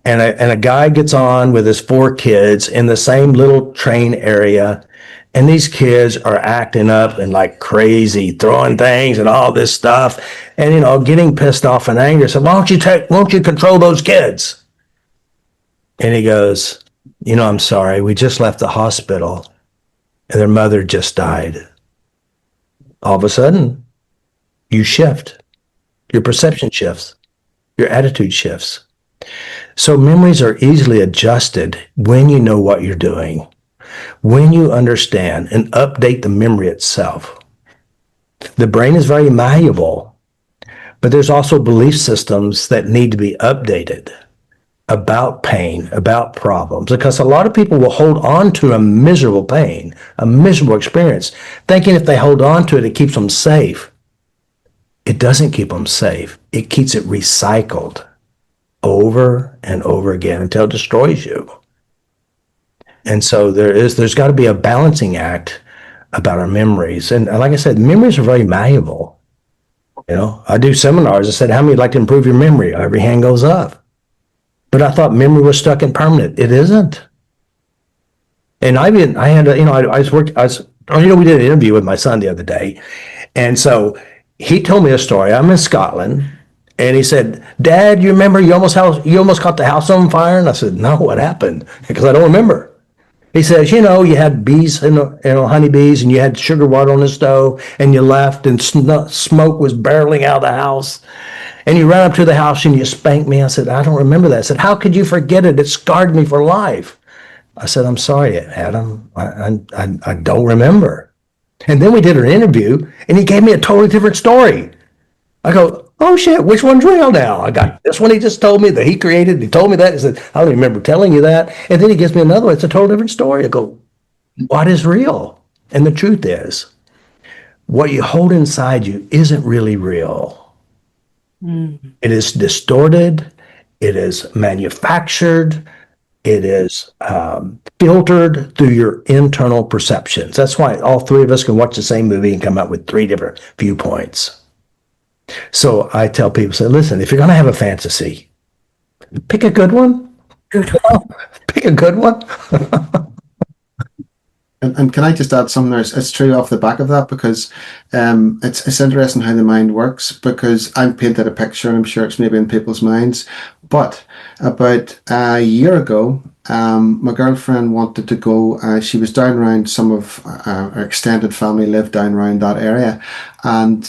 and a guy gets on with his 4 kids in the same little train area. And these kids are acting up and like crazy, throwing things and all this stuff, and getting pissed off and angry. So won't you control those kids? And he goes, I'm sorry, we just left the hospital and their mother just died. All of a sudden, you shift. Your perception shifts. Your attitude shifts. So memories are easily adjusted when you know what you're doing, when you understand and update the memory itself. The brain is very malleable, but there's also belief systems that need to be updated about pain, about problems, because a lot of people will hold on to a miserable pain, a miserable experience, thinking if they hold on to it, it keeps them safe. It doesn't keep them safe. It keeps it recycled over and over again until it destroys you. And so there's got to be a balancing act about our memories. And like I said, memories are very malleable. You know, I do seminars. I said, how many would like to improve your memory? Every hand goes up. But I thought memory was stuck and permanent. It isn't. And we did an interview with my son the other day. And so he told me a story. I'm in Scotland. And he said, Dad, you remember you almost caught the house on fire? And I said, no, what happened? Because I don't remember. He says, you had bees, honeybees, and you had sugar water on the stove, and you left, and smoke was barreling out of the house. And you ran up to the house and you spanked me. I said, I don't remember that. I said, how could you forget it? It scarred me for life. I said, I'm sorry, Adam. I don't remember. And then we did an interview, and he gave me a totally different story. I go, oh shit, which one's real now? I got this one he just told me that he created. He told me that. He said, I don't remember telling you that. And then he gives me another one. It's a totally different story. I go, what is real? And the truth is, what you hold inside you isn't really real. It is distorted. It is manufactured. It is filtered through your internal perceptions. That's why all three of us can watch the same movie and come up with three different viewpoints. So I tell people, say, listen, if you're going to have a fantasy, pick a good one. Pick a good one. And can I just add something there? It's true off the back of that, because it's interesting how the mind works, because I've painted a picture and I'm sure it's maybe in people's minds. But about a year ago, my girlfriend wanted to go. She was down around, some of our extended family lived down around that area, and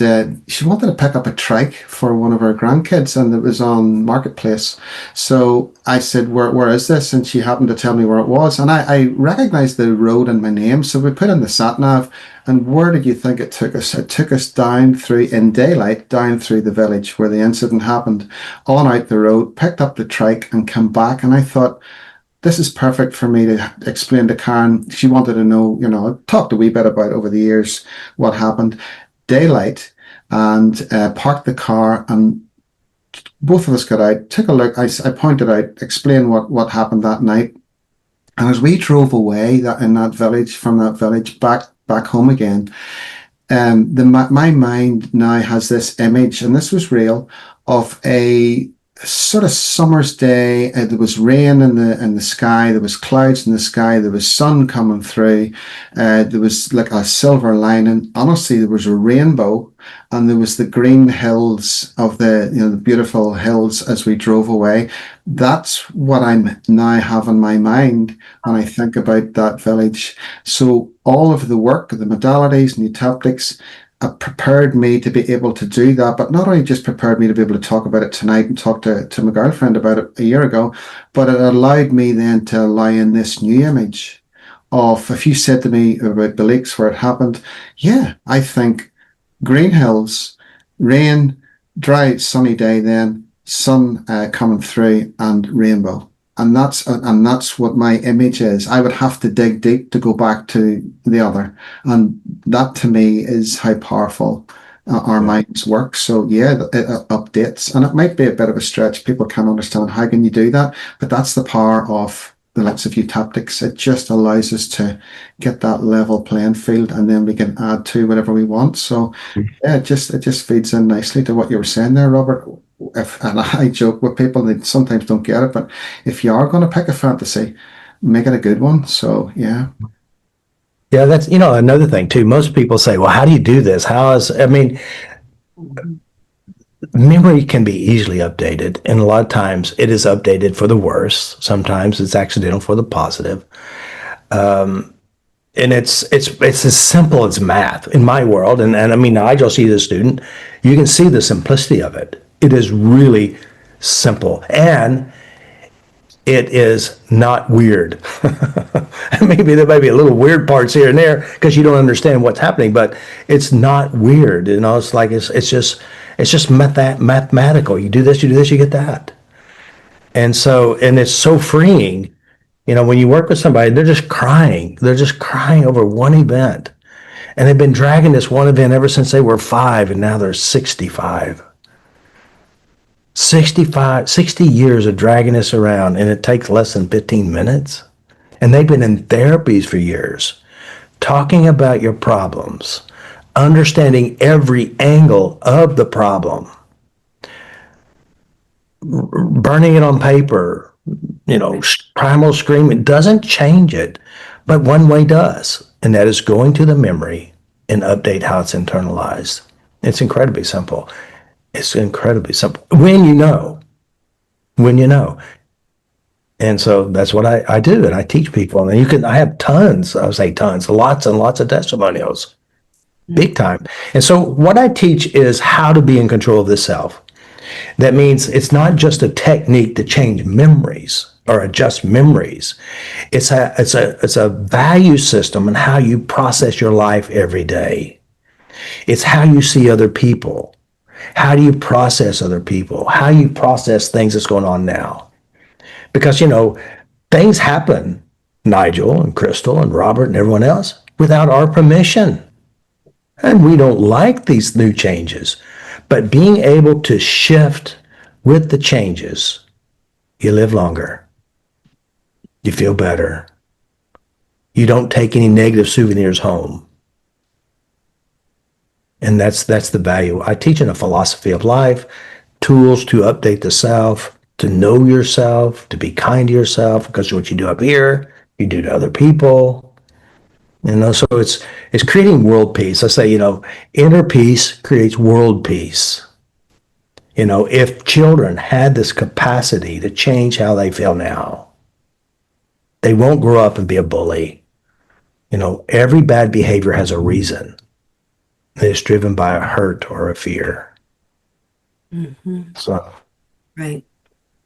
she wanted to pick up a trike for one of her grandkids, and it was on Marketplace. So I said, where is this? And she happened to tell me where it was, and I recognized the road and my name, so we put in the sat nav. And where did you think it took us? It took us down through, in daylight, down through the village where the incident happened, on out the road, picked up the trike and come back. And I thought, this is perfect for me to explain to Karen. She wanted to know, I talked a wee bit about over the years what happened. Daylight, and parked the car, and both of us got out, took a look. I pointed out, explained what happened that night. And as we drove away from that village back home again, my mind now has this image, and this was real, of a sort of summer's day. There was rain in the sky, there was clouds in the sky, there was sun coming through, there was like a silver lining. Honestly, there was a rainbow, and there was the green hills of the beautiful hills as we drove away. That's what I'm now have in my mind when I think about that village. So all of the work, the modalities and Eutaptics, prepared me to be able to do that, but not only just prepared me to be able to talk about it tonight and talk to my girlfriend about it a year ago, but it allowed me then to allow in this new image of, if you said to me about the lakes where it happened, yeah, I think green hills, rain, dry, sunny day, then sun coming through, and rainbow. And that's what my image is. I would have to dig deep to go back to the other. And that to me is how powerful our minds work. So yeah, it updates. And it might be a bit of a stretch. People can't understand how can you do that. But that's the power of the likes of Eutaptics. It just allows us to get that level playing field, and then we can add to whatever we want. So yeah, it just feeds in nicely to what you were saying there, Robert. And I joke with people, they sometimes don't get it, but if you are going to pick a fantasy, make it a good one. So yeah. Yeah, that's, another thing too. Most people say, well, how do you do this? Memory can be easily updated, and a lot of times it is updated for the worse. Sometimes it's accidental for the positive. And it's as simple as math in my world. And Nigel, see the student, you can see the simplicity of it. It is really simple. And It is not weird. Maybe there may be a little weird parts here and there because you don't understand what's happening, but it's not weird. It's like it's just mathematical. You do this, you get that. And it's so freeing. When you work with somebody, they're just crying. They're just crying over one event. And they've been dragging this one event ever since they were 5, and now they're 65. 60 years of dragging this around, and it takes less than 15 minutes. And they've been in therapies for years, talking about your problems, understanding every angle of the problem, burning it on paper, primal screaming doesn't change it, but one way does, and that is going to the memory and update how it's internalized. It's incredibly simple. It's incredibly simple when you know. And so that's what I do, and I teach people. And I have tons, lots and lots of testimonials, big time. And so what I teach is how to be in control of the self. That means it's not just a technique to change memories or adjust memories. It's a value system and how you process your life every day. It's how you see other people. How do you process other people? How you process things that's going on now? Because, things happen, Nigel and Crystal and Robert and everyone else, without our permission. And we don't like these new changes. But being able to shift with the changes, you live longer. You feel better. You don't take any negative souvenirs home. And that's the value. I teach in a philosophy of life, tools to update the self, to know yourself, to be kind to yourself, because what you do up here, you do to other people. So it's creating world peace. I say, inner peace creates world peace. If children had this capacity to change how they feel now, they won't grow up and be a bully. Every bad behavior has a reason. It's driven by a hurt or a fear. Mm-hmm. So, right.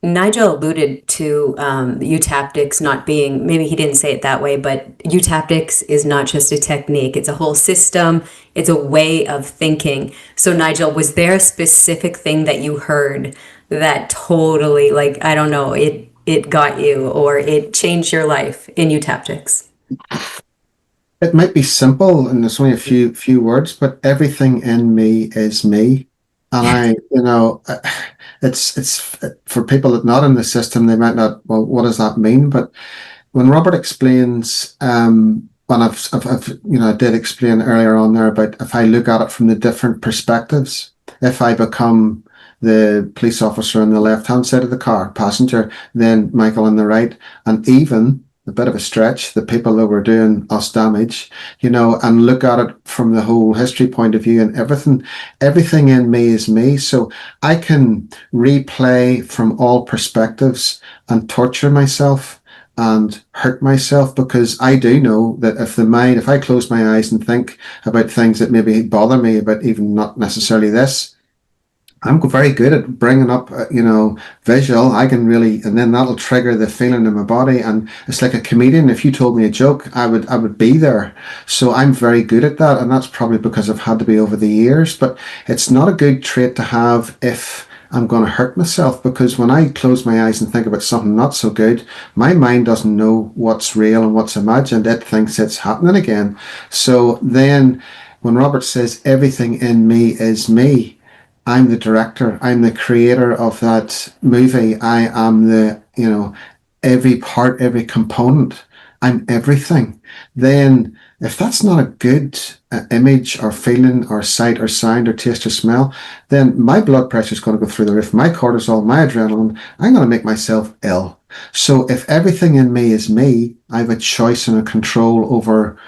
Nigel alluded to Eutaptics not being, maybe he didn't say it that way, but Eutaptics is not just a technique. It's a whole system. It's a way of thinking. So Nigel, was there a specific thing that you heard that totally, I don't know, it got you or it changed your life in Eutaptics? It might be simple and there's only a few words, but everything in me is me. And it's for people that are not in the system, they might not, well, what does that mean? But when Robert explains, and I did explain earlier on there about if I look at it from the different perspectives, if I become the police officer on the left-hand side of the car, passenger, then Michael on the right, and even a bit of a stretch, the people that were doing us damage, and look at it from the whole history point of view and everything in me is me. So I can replay from all perspectives and torture myself and hurt myself, because I do know that if I close my eyes and think about things that maybe bother me, about even not necessarily this, I'm very good at bringing up, visual. I can really, and then that'll trigger the feeling in my body. And it's like a comedian. If you told me a joke, I would be there. So I'm very good at that. And that's probably because I've had to be over the years. But it's not a good trait to have if I'm going to hurt myself, because when I close my eyes and think about something not so good, my mind doesn't know what's real and what's imagined. It thinks it's happening again. So then when Robert says everything in me is me, I'm the director. I'm the creator of that movie. I am every part, every component. I'm everything. Then if that's not a good image or feeling or sight or sound or taste or smell, then my blood pressure is going to go through the roof. My cortisol, my adrenaline, I'm going to make myself ill. So if everything in me is me, I have a choice and a control over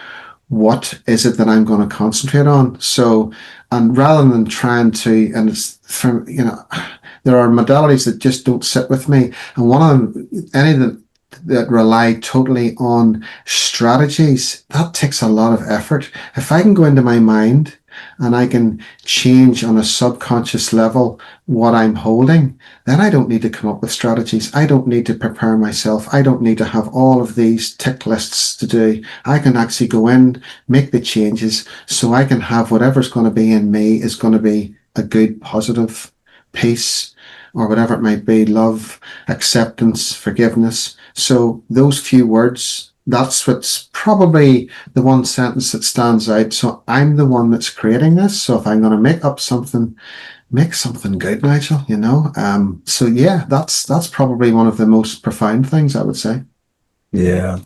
what is it that I'm going to concentrate on. So, and rather than trying to, and it's from, there are modalities that just don't sit with me. And one of them, any that rely totally on strategies, that takes a lot of effort. If I can go into my mind and I can change on a subconscious level what I'm holding, then I don't need to come up with strategies. I don't need to prepare myself. I don't need to have all of these tick lists to do. I can actually go in, make the changes, so I can have whatever's going to be in me is going to be a good, positive peace, or whatever it might be, love, acceptance, forgiveness. So those few words, that's what's probably the one sentence that stands out. So I'm the one that's creating this. So if I'm going to make something good, Nigel, you know? So yeah, that's probably one of the most profound things, I would say. Yeah,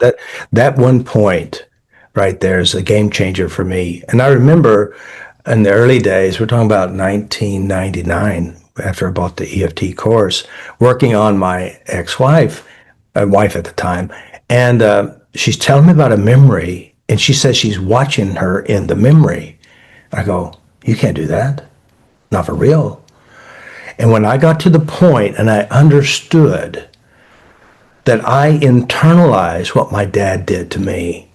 that one point right there is a game changer for me. And I remember in the early days, we're talking about 1999, after I bought the EFT course, working on my ex-wife, wife at the time, and she's telling me about a memory, and she says she's watching her in the memory. I go, you can't do that, not for real. And when I got to the point and I understood that I internalized what my dad did to me,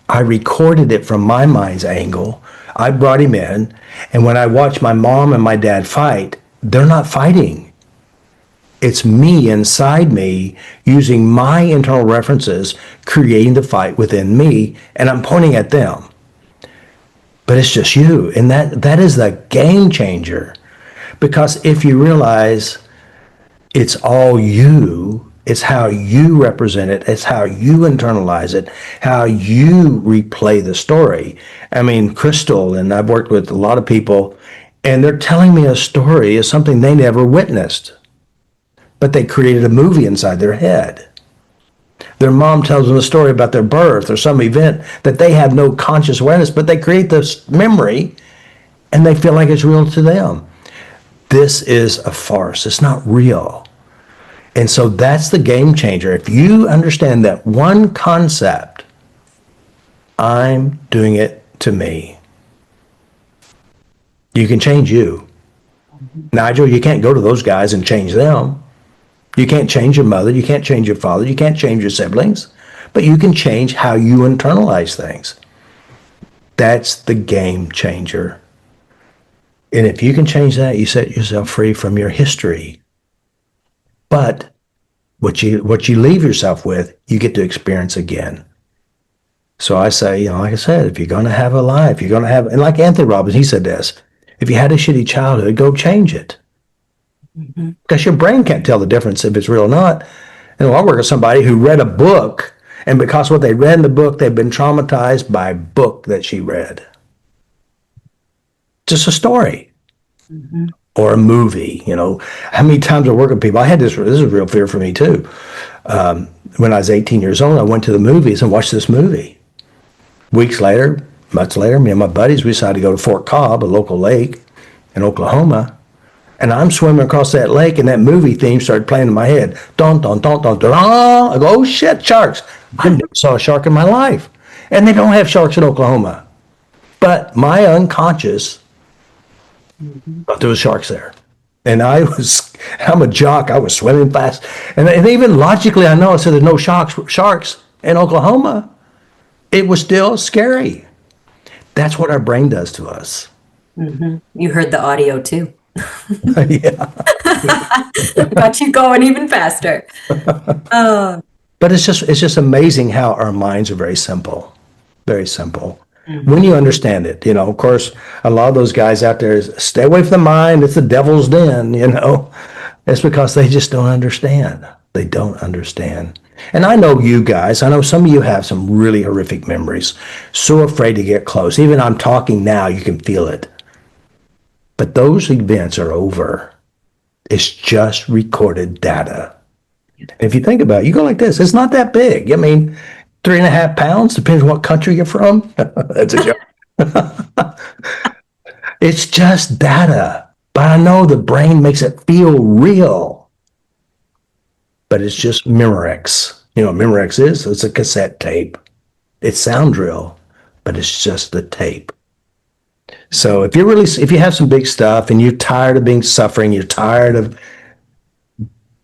I recorded it from my mind's angle. I brought him in, and when I watched my mom and my dad fight, they're not fighting. It's me inside me using my internal references, creating the fight within me, and I'm pointing at them. But it's just you. And that is the game changer. Because if you realize it's all you, it's how you represent it, it's how you internalize it, how you replay the story. I mean, Crystal, and I've worked with a lot of people, and they're telling me a story is something they never witnessed, but they created a movie inside their head. Their mom tells them a story about their birth or some event that they have no conscious awareness, but they create this memory and they feel like it's real to them. This is a farce. It's not real. And so that's the game changer. If you understand that one concept, I'm doing it to me, you can change you. Nigel, you can't go to those guys and change them. You can't change your mother. You can't change your father. You can't change your siblings. But you can change how you internalize things. That's the game changer. And if you can change that, you set yourself free from your history. But what you leave yourself with, you get to experience again. So I say, like I said, if you're going to have a life, you're going to have, and like Anthony Robbins, he said this, if you had a shitty childhood, go change it. Mm-hmm. Because your brain can't tell the difference if it's real or not. And I work with somebody who read a book, and because what they read in the book, they've been traumatized by a book that she read. Just a story. Mm-hmm. Or a movie, How many times I work with people, I had this is a real fear for me too. When I was 18 years old, I went to the movies and watched this movie. Weeks later, months later, me and my buddies, we decided to go to Fort Cobb, a local lake in Oklahoma. And I'm swimming across that lake, and that movie theme started playing in my head. Dun, dun, dun, dun, dun. I go, oh shit, sharks. I never saw a shark in my life. And they don't have sharks in Oklahoma. But my unconscious thought there was sharks there. And I'm a jock. I was swimming fast. And even logically, I know, I said there's no sharks in Oklahoma. It was still scary. That's what our brain does to us. Mm-hmm. You heard the audio too. Yeah. Got you going even faster. But it's just amazing how our minds are very simple. Very simple. Mm-hmm. When you understand it, of course, a lot of those guys out there stay away from the mind. It's the devil's den, It's because they just don't understand. They don't understand. And I know you guys, I know some of you have some really horrific memories, so afraid to get close. Even I'm talking now, you can feel it. But those events are over. It's just recorded data. And if you think about it, you go like this, it's not that big. I mean, 3.5 pounds, depends on what country you're from. That's a joke. It's just data. But I know the brain makes it feel real. But it's just Memorex. Memorex it's a cassette tape. It sounds real, but it's just the tape. So if you have some big stuff and you're tired of being suffering, you're tired of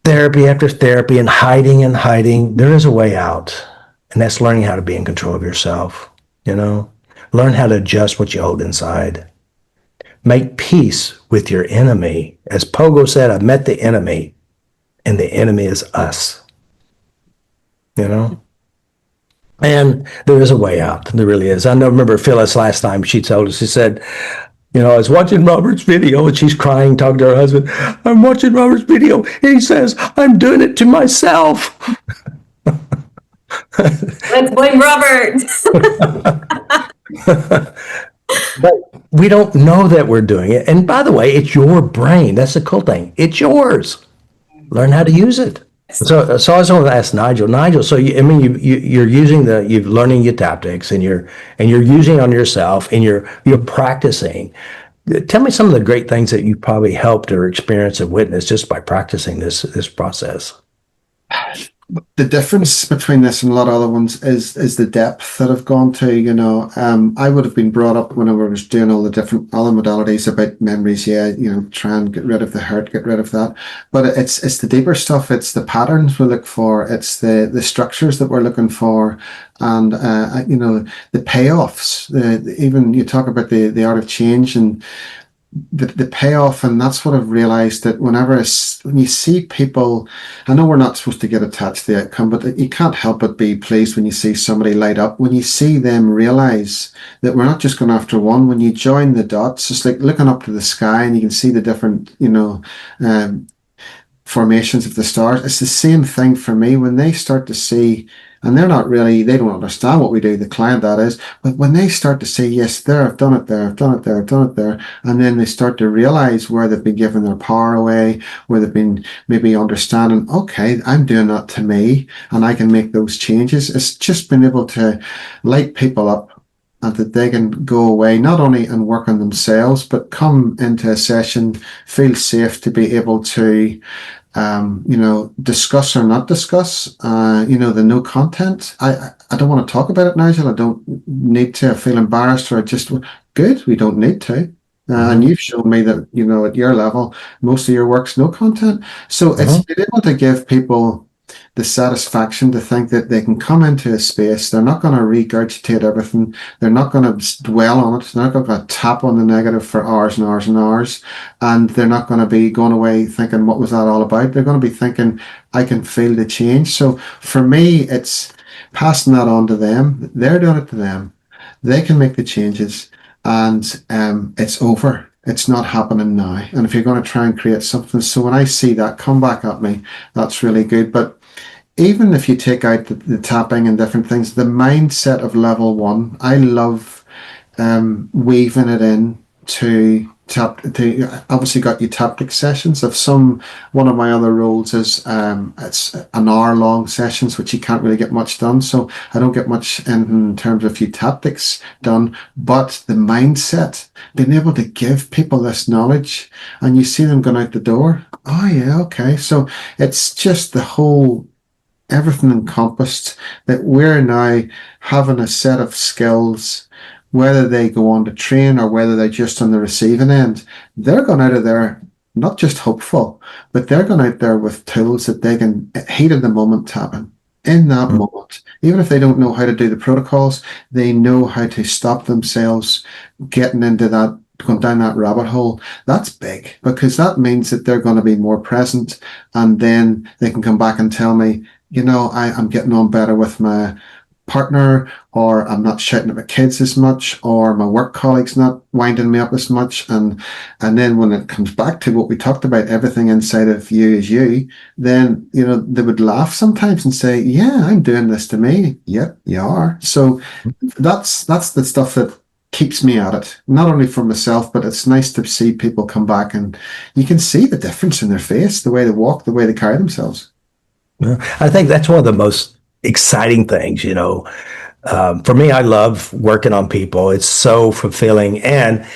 therapy after therapy and hiding, there is a way out. And that's learning how to be in control of yourself, Learn how to adjust what you hold inside. make peace with your enemy. As Pogo said, I met the enemy, and the enemy is us. You know? And there is a way out. There really is. I remember Phyllis last time she told us, she said, I was watching Robert's video and she's crying, talking to her husband. I'm watching Robert's video. He says, I'm doing it to myself. Let's blame Robert. But we don't know that we're doing it. And by the way, it's your brain. That's the cool thing. It's yours. Learn how to use it. So I was going to ask Nigel. Nigel, so you're using you're learning Eutaptics and you're using it on yourself and you're practicing. Tell me some of the great things that you probably helped or experienced and witnessed just by practicing this process. The difference between this and a lot of other ones is the depth that I've gone to. I would have been brought up when I was doing all the different other modalities about memories. Try and get rid of the hurt, get rid of that. But it's the deeper stuff. It's the patterns we look for. It's the structures that we're looking for, and the payoffs. Even you talk about the art of change and the payoff, and that's what I've realized, that when you see people, I know we're not supposed to get attached to the outcome, but you can't help but be pleased when you see somebody light up, when you see them realize that we're not just going after one. When you join the dots, it's like looking up to the sky and you can see the different formations of the stars. It's the same thing for me when they start to see, and they don't understand what we do, the client that is, but when they start to say, yes, there, I've done it there, I've done it there, I've done it there, and then they start to realize where they've been giving their power away, where they've been maybe understanding, okay, I'm doing that to me, and I can make those changes. It's just been able to light people up, and that they can go away not only and work on themselves, but come into a session, feel safe to be able to discuss or not discuss, the no content. I don't want to talk about it, Nigel. I don't need to. I feel embarrassed, or good. We don't need to. And you've shown me that, at your level, most of your work's no content. So it's being able to give people the satisfaction to think that they can come into a space. They're not going to regurgitate everything. They're not going to dwell on it. They're not going to tap on the negative for hours and hours and hours. And they're not going to be going away thinking, what was that all about? They're going to be thinking, I can feel the change. So for me, it's passing that on to them. They're doing it to them. They can make the changes, and it's over. It's not happening now. And if you're going to try and create something, so when I see that come back at me, that's really good. But even if you take out the tapping and different things, the mindset of level 1, I love weaving it in to obviously got Eutaptic sessions. One of my other roles is it's an hour-long sessions, which you can't really get much done. So I don't get much in terms of Eutaptics done, but the mindset, being able to give people this knowledge, and you see them going out the door. Oh yeah, okay. So it's just the whole, everything encompassed, that we're now having a set of skills. Whether they go on to train or whether they're just on the receiving end, they're going out of there not just hopeful, but they're going out there with tools that they can, heat of the moment, tapping in that moment. Even if they don't know how to do the protocols, they know how to stop themselves getting into that, going down that rabbit hole. That's big, because that means that they're going to be more present, and then they can come back and tell me, I'm getting on better with my partner, or I'm not shouting at my kids as much, or my work colleagues not winding me up as much. And then when it comes back to what we talked about, everything inside of you is you, then, they would laugh sometimes and say, yeah, I'm doing this to me. Yep, you are. So that's the stuff that keeps me at it, not only for myself, but it's nice to see people come back and you can see the difference in their face, the way they walk, the way they carry themselves. I think that's one of the most exciting things, for me. I love working on people. It's so fulfilling. And,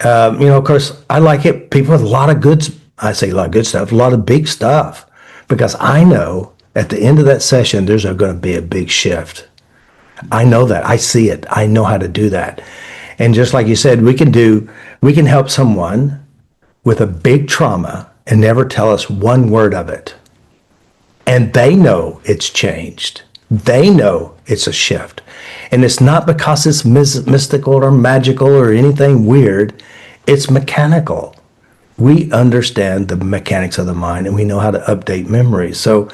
of course, I like it. People with a lot of good stuff, a lot of big stuff, because I know at the end of that session, there's going to be a big shift. I know that. I see it. I know how to do that. And just like you said, we can help someone with a big trauma and never tell us one word of it. And they know it's changed. They know it's a shift. And it's not because it's mystical or magical or anything weird. It's mechanical. We understand the mechanics of the mind and we know how to update memories. So,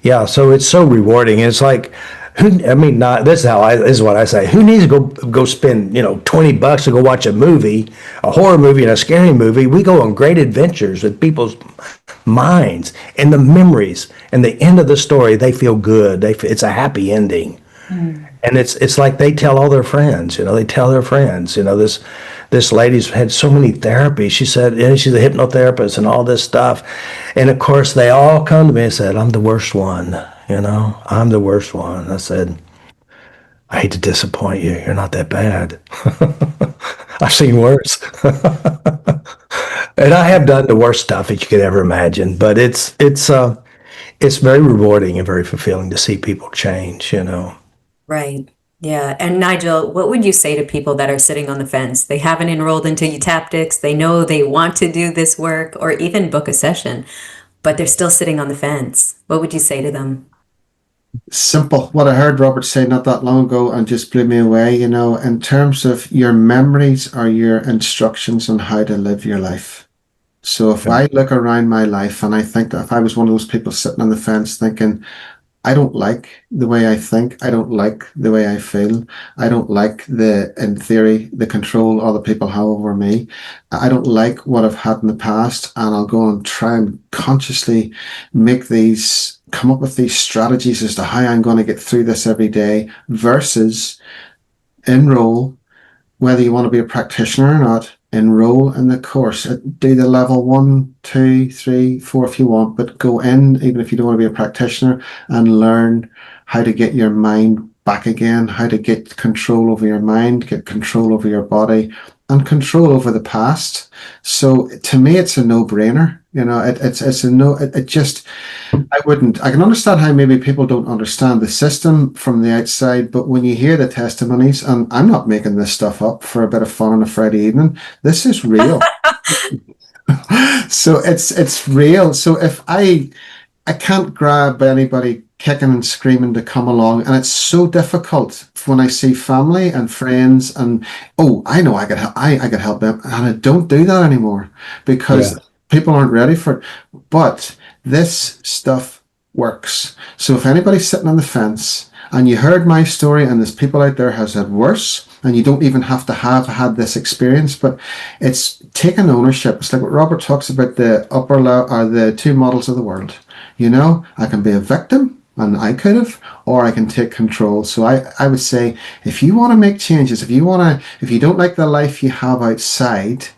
yeah, so it's so rewarding. It's like, this is what I say. Who needs to go spend, $20 to go watch a movie, a horror movie and a scary movie? We go on great adventures with people's minds and the memories, and the end of the story, they feel good. It's a happy ending. And it's like they tell all their friends, they tell their friends, this lady's had so many therapies. She said, and she's a hypnotherapist and all this stuff. And of course, they all come to me and said, I'm the worst one, I'm the worst one. I said, I hate to disappoint you. You're not that bad. I've seen worse. And I have done the worst stuff that you could ever imagine, but it's very rewarding and very fulfilling to see people change, Right. Yeah. And Nigel, what would you say to people that are sitting on the fence? They haven't enrolled into Eutaptics. They know they want to do this work or even book a session, but they're still sitting on the fence. What would you say to them? Simple. What I heard Robert say not that long ago and just blew me away, in terms of your memories are your instructions on how to live your life. So if I look around my life and I think that if I was one of those people sitting on the fence thinking, I don't like the way I think. I don't like the way I feel. I don't like in theory, the control other people have over me. I don't like what I've had in the past, and I'll go and try and consciously come up with these strategies as to how I'm going to get through this every day versus enroll, whether you want to be a practitioner or not, enroll in the course. Do the level 1, 2, 3, 4 if you want, but go in, even if you don't want to be a practitioner, and learn how to get your mind back again, how to get control over your mind, get control over your body, and control over the past. So to me, it's a no-brainer. It's a no. I can understand how maybe people don't understand the system from the outside, but when you hear the testimonies, and I'm not making this stuff up for a bit of fun on a Friday evening, this is real. So it's real. So if I can't grab anybody kicking and screaming to come along, and it's so difficult when I see family and friends and I know I could help them, and I don't do that anymore because people aren't ready for it. But this stuff works. So if anybody's sitting on the fence and you heard my story and there's people out there has had worse, and you don't even have to have had this experience, but it's taking ownership. It's like what Robert talks about, the upper level or the two models of the world. I can be a victim, and I could have, or I can take control. So I would say, if you want to make changes, if you don't like the life you have outside,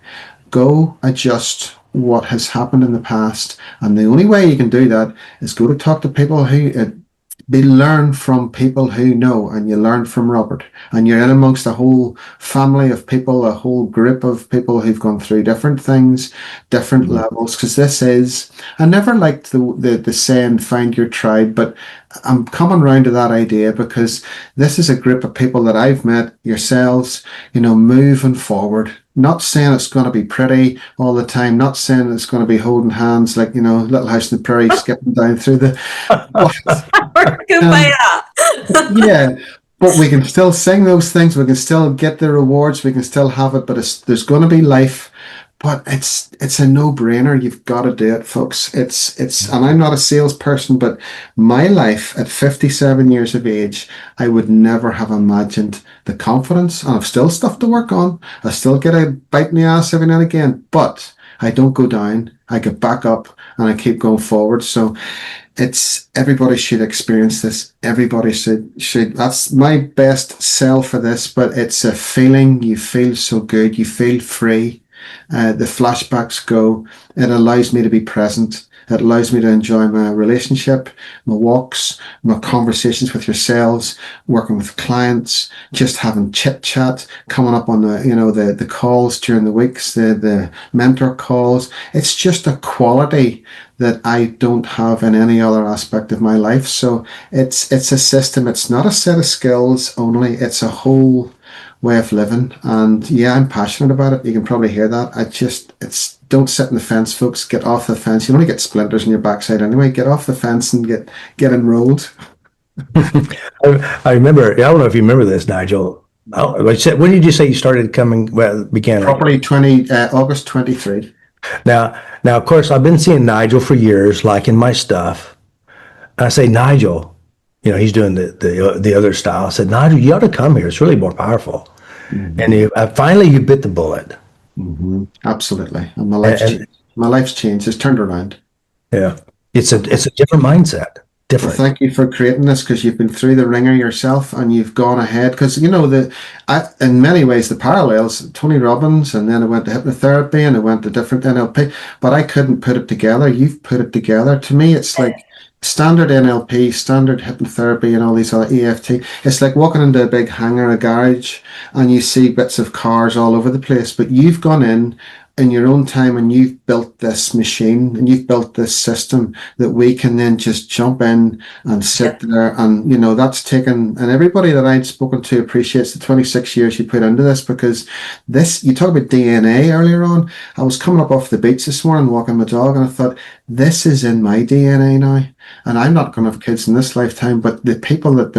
go adjust what has happened in the past. And the only way you can do that is go to talk to people who learn from people who know, and you learn from Robert, and you're in amongst a whole family of people, a whole group of people who've gone through different things, different levels, because I never liked the saying find your tribe, but I'm coming round to that idea because this is a group of people that I've met, yourselves, moving forward. Not saying it's going to be pretty all the time, not saying it's going to be holding hands like, Little House on the Prairie, skipping down through the... Yeah, but we can still sing those things, we can still get the rewards, we can still have it, but there's going to be life. But it's a no-brainer. You've got to do it, folks. And I'm not a salesperson, but my life at 57 years of age, I would never have imagined the confidence. And I've still stuff to work on. I still get a bite in the ass every now and again, but I don't go down. I get back up and I keep going forward. So everybody should experience this. Everybody should. That's my best sell for this, but it's a feeling. You feel so good. You feel free. The flashbacks go. It allows me to be present. It allows me to enjoy my relationship, my walks, my conversations with yourselves, working with clients, just having chit chat, coming up on the calls during the weeks, the mentor calls. It's just a quality that I don't have in any other aspect of my life. So it's a system. It's not a set of skills only. It's a whole way of living, and I'm passionate about it. You can probably hear that. Don't sit on the fence, folks. Get off the fence. You only get splinters in your backside anyway. Get off the fence and get enrolled. I remember, I don't know if you remember this, Nigel. Oh, when did you say you started coming? Well, began. Properly August 23. Now, of course, I've been seeing Nigel for years, liking my stuff. And I say, Nigel, he's doing the other style. I said, Nigel, you ought to come here. It's really more powerful. Mm-hmm. And finally, you bit the bullet. Mm-hmm. Absolutely. And my life's changed. It's turned around. Yeah, it's a different mindset. Different. Well, thank you for creating this, because you've been through the ringer yourself and you've gone ahead. Because in many ways the parallels, Tony Robbins, and then I went to hypnotherapy and I went to different NLP, but I couldn't put it together. You've put it together. To me, it's like standard NLP, standard hypnotherapy, and all these other EFT. It's like walking into a big hangar, a garage, and you see bits of cars all over the place. But you've gone in your own time and you've built this machine and you've built this system that we can then just jump in and sit there. And that's taken, and everybody that I'd spoken to appreciates the 26 years you put into this, because you talk about DNA earlier on. I was coming up off the beach this morning walking my dog, and I thought, this is in my DNA now, and I'm not going to have kids in this lifetime, but the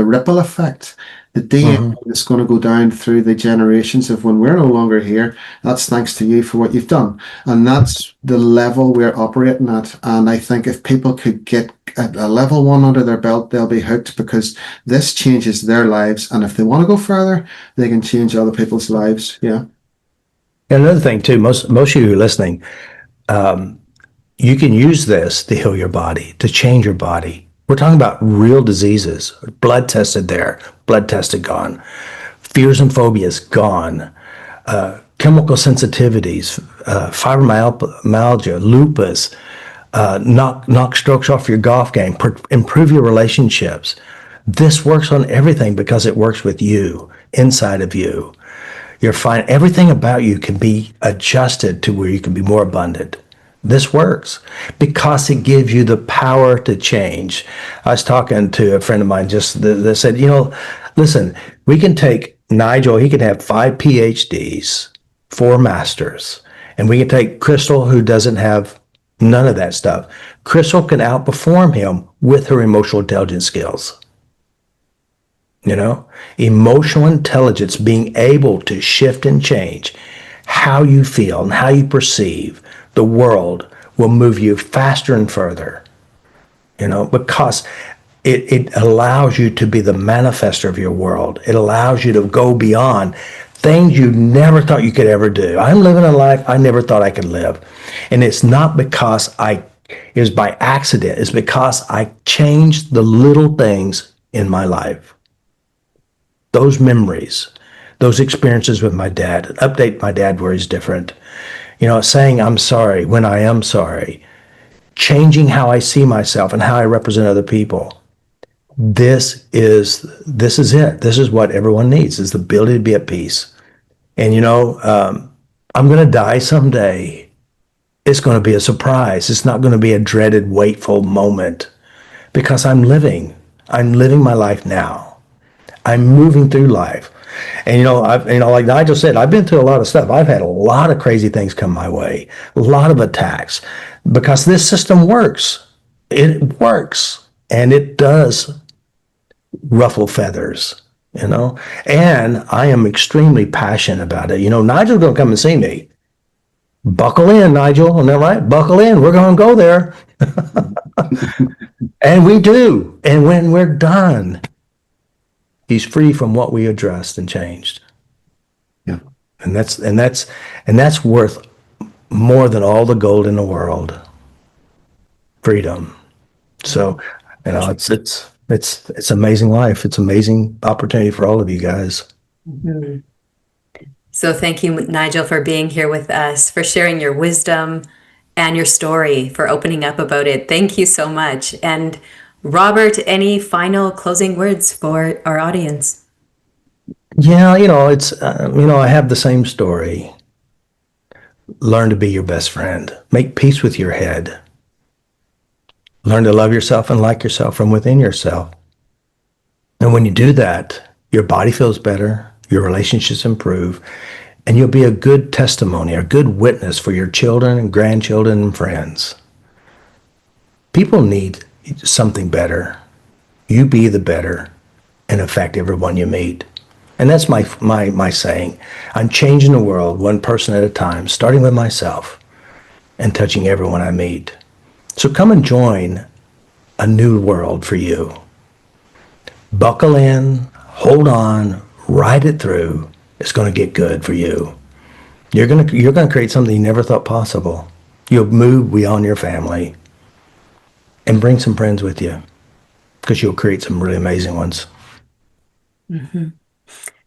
ripple effect, the DNA is going to go down through the generations of when we're no longer here. That's thanks to you for what you've done. And that's the level we're operating at. And I think if people could get a level 1 under their belt, they'll be hooked, because this changes their lives. And if they want to go further, they can change other people's lives. Yeah. And another thing too, most of you who are listening, you can use this to heal your body, to change your body. We're talking about real diseases, blood tested there, blood tested gone, fears and phobias gone, chemical sensitivities, fibromyalgia, lupus, knock strokes off your golf game, improve your relationships. This works on everything because it works with you, inside of you. You're fine. Everything about you can be adjusted to where you can be more abundant. This works because it gives you the power to change. I was talking to a friend of mine that said, listen, we can take Nigel, he can have 5 PhDs, 4 masters, and we can take Crystal, who doesn't have none of that stuff. Crystal can outperform him with her emotional intelligence skills. Emotional intelligence, being able to shift and change how you feel and how you perceive the world, will move you faster and further, because it allows you to be the manifester of your world. It allows you to go beyond things you never thought you could ever do. I'm living a life I never thought I could live. And it's not because it was by accident. It's because I changed the little things in my life. Those memories, those experiences with my dad, update my dad where he's different. Saying I'm sorry when I am sorry, changing how I see myself and how I represent other people. This is it. This is what everyone needs, is the ability to be at peace. And I'm going to die someday. It's going to be a surprise. It's not going to be a dreaded, waitful moment, because I'm living my life now. I'm moving through life. And like Nigel said, I've been through a lot of stuff. I've had a lot of crazy things come my way, a lot of attacks, because this system works. It works, and it does ruffle feathers, and I am extremely passionate about it. Nigel's going to come and see me. Buckle in, Nigel. Isn't that right? Buckle in. We're going to go there. And we do. And when we're done, he's free from what we addressed and changed. Yeah. And that's worth more than all the gold in the world. Freedom. So, it's amazing life. It's amazing opportunity for all of you guys. Mm-hmm. So thank you, Nigel, for being here with us, for sharing your wisdom and your story, for opening up about it. Thank you so much. And Robert, any final closing words for our audience? Yeah, it's, I have the same story. Learn to be your best friend. Make peace with your head. Learn to love yourself and like yourself from within yourself. And when you do that, your body feels better, your relationships improve, and you'll be a good testimony, a good witness for your children and grandchildren and friends. People need something better. You be the better and affect everyone you meet. And that's my saying. I'm changing the world one person at a time, starting with myself and touching everyone I meet. So come and join a new world for you. Buckle in, hold on, ride it through. It's going to get good for you. You're going to create something you never thought possible. You'll move beyond your family and bring some friends with you because you'll create some really amazing ones.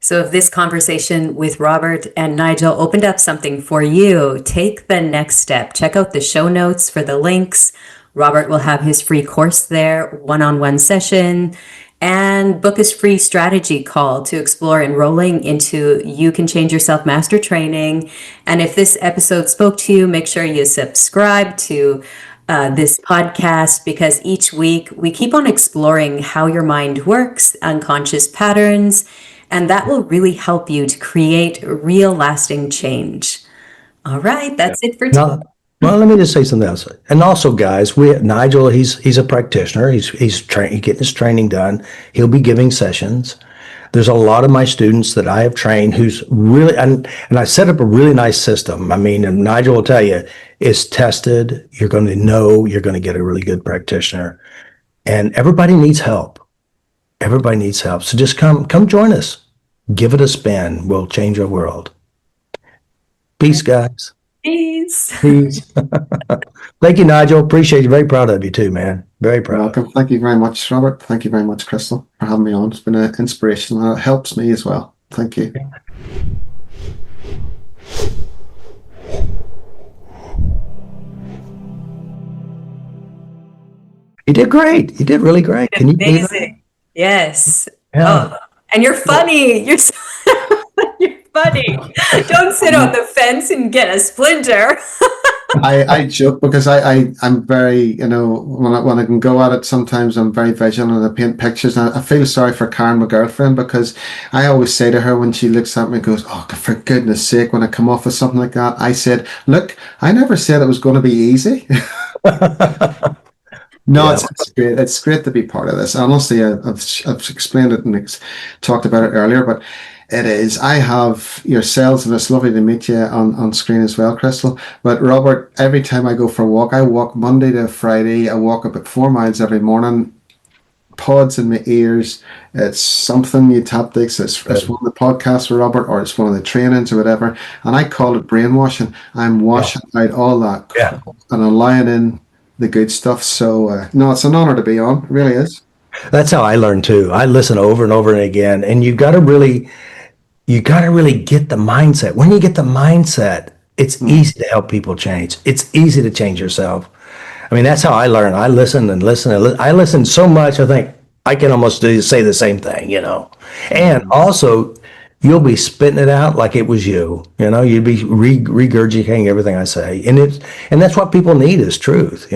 So if this conversation with Robert and Nigel opened up something for you, take the next step. Check out the show notes for the links. Robert will have his free course there, one-on-one session, and book his free strategy call to explore enrolling into You Can Change Yourself Master Training. And if this episode spoke to you, make sure you subscribe to this podcast, because each week we keep on exploring how your mind works, unconscious patterns, and that will really help you to create real lasting change. All right, that's it for today. Now, well, let me just say something else. And also, guys, Nigel, he's a practitioner. He's getting his training done. He'll be giving sessions. There's a lot of my students that I have trained who's really, and I set up a really nice system. I mean, and Nigel will tell you, it's tested. You're going to know you're going to get a really good practitioner. And everybody needs help. Everybody needs help. So just come join us. Give it a spin. We'll change our world. Peace, guys. Peace. Peace. Thank you, Nigel. Appreciate you. Very proud of you too, man. Very proud. Welcome. Thank you very much, Robert. Thank you very much, Crystal, for having me on. It's been an inspiration. It helps me as well. Thank you. You did great. You did really great. Can you believe it? Amazing. Yes. Yeah. Oh, and you're funny. You're so you're funny. Don't sit on the fence and get a splinter. I joke because I'm very, when I can go at it, sometimes I'm very visual and I paint pictures. And I feel sorry for Karen, my girlfriend, because I always say to her when she looks at me and goes, "Oh, for goodness sake," when I come off with something like that, I said, "Look, I never said it was going to be easy." No, Yeah. it's great. It's great to be part of this. Honestly, I've explained it and talked about it earlier, but it is. I have yourselves, and it's lovely to meet you on screen as well, Crystal. But Robert, every time I go for a walk, I walk Monday to Friday. I walk about 4 miles every morning. Pods in my ears. It's something Eutaptics. It's one of the podcasts with Robert, or it's one of the trainings or whatever. And I call it brainwashing. I'm washing out all that crap and allowing in the good stuff. So no, it's an honor to be on. It really is. That's how I learn too. I listen over and over and again, and you got to really get the mindset. When you get the mindset, it's easy to help people change. It's easy to change yourself. I mean, that's how I learn. I listen and listen and listen. I listen so much, I think I can almost say the same thing, And also, you'll be spitting it out like it was you. You'd be regurgitating everything I say, and that's what people need is truth.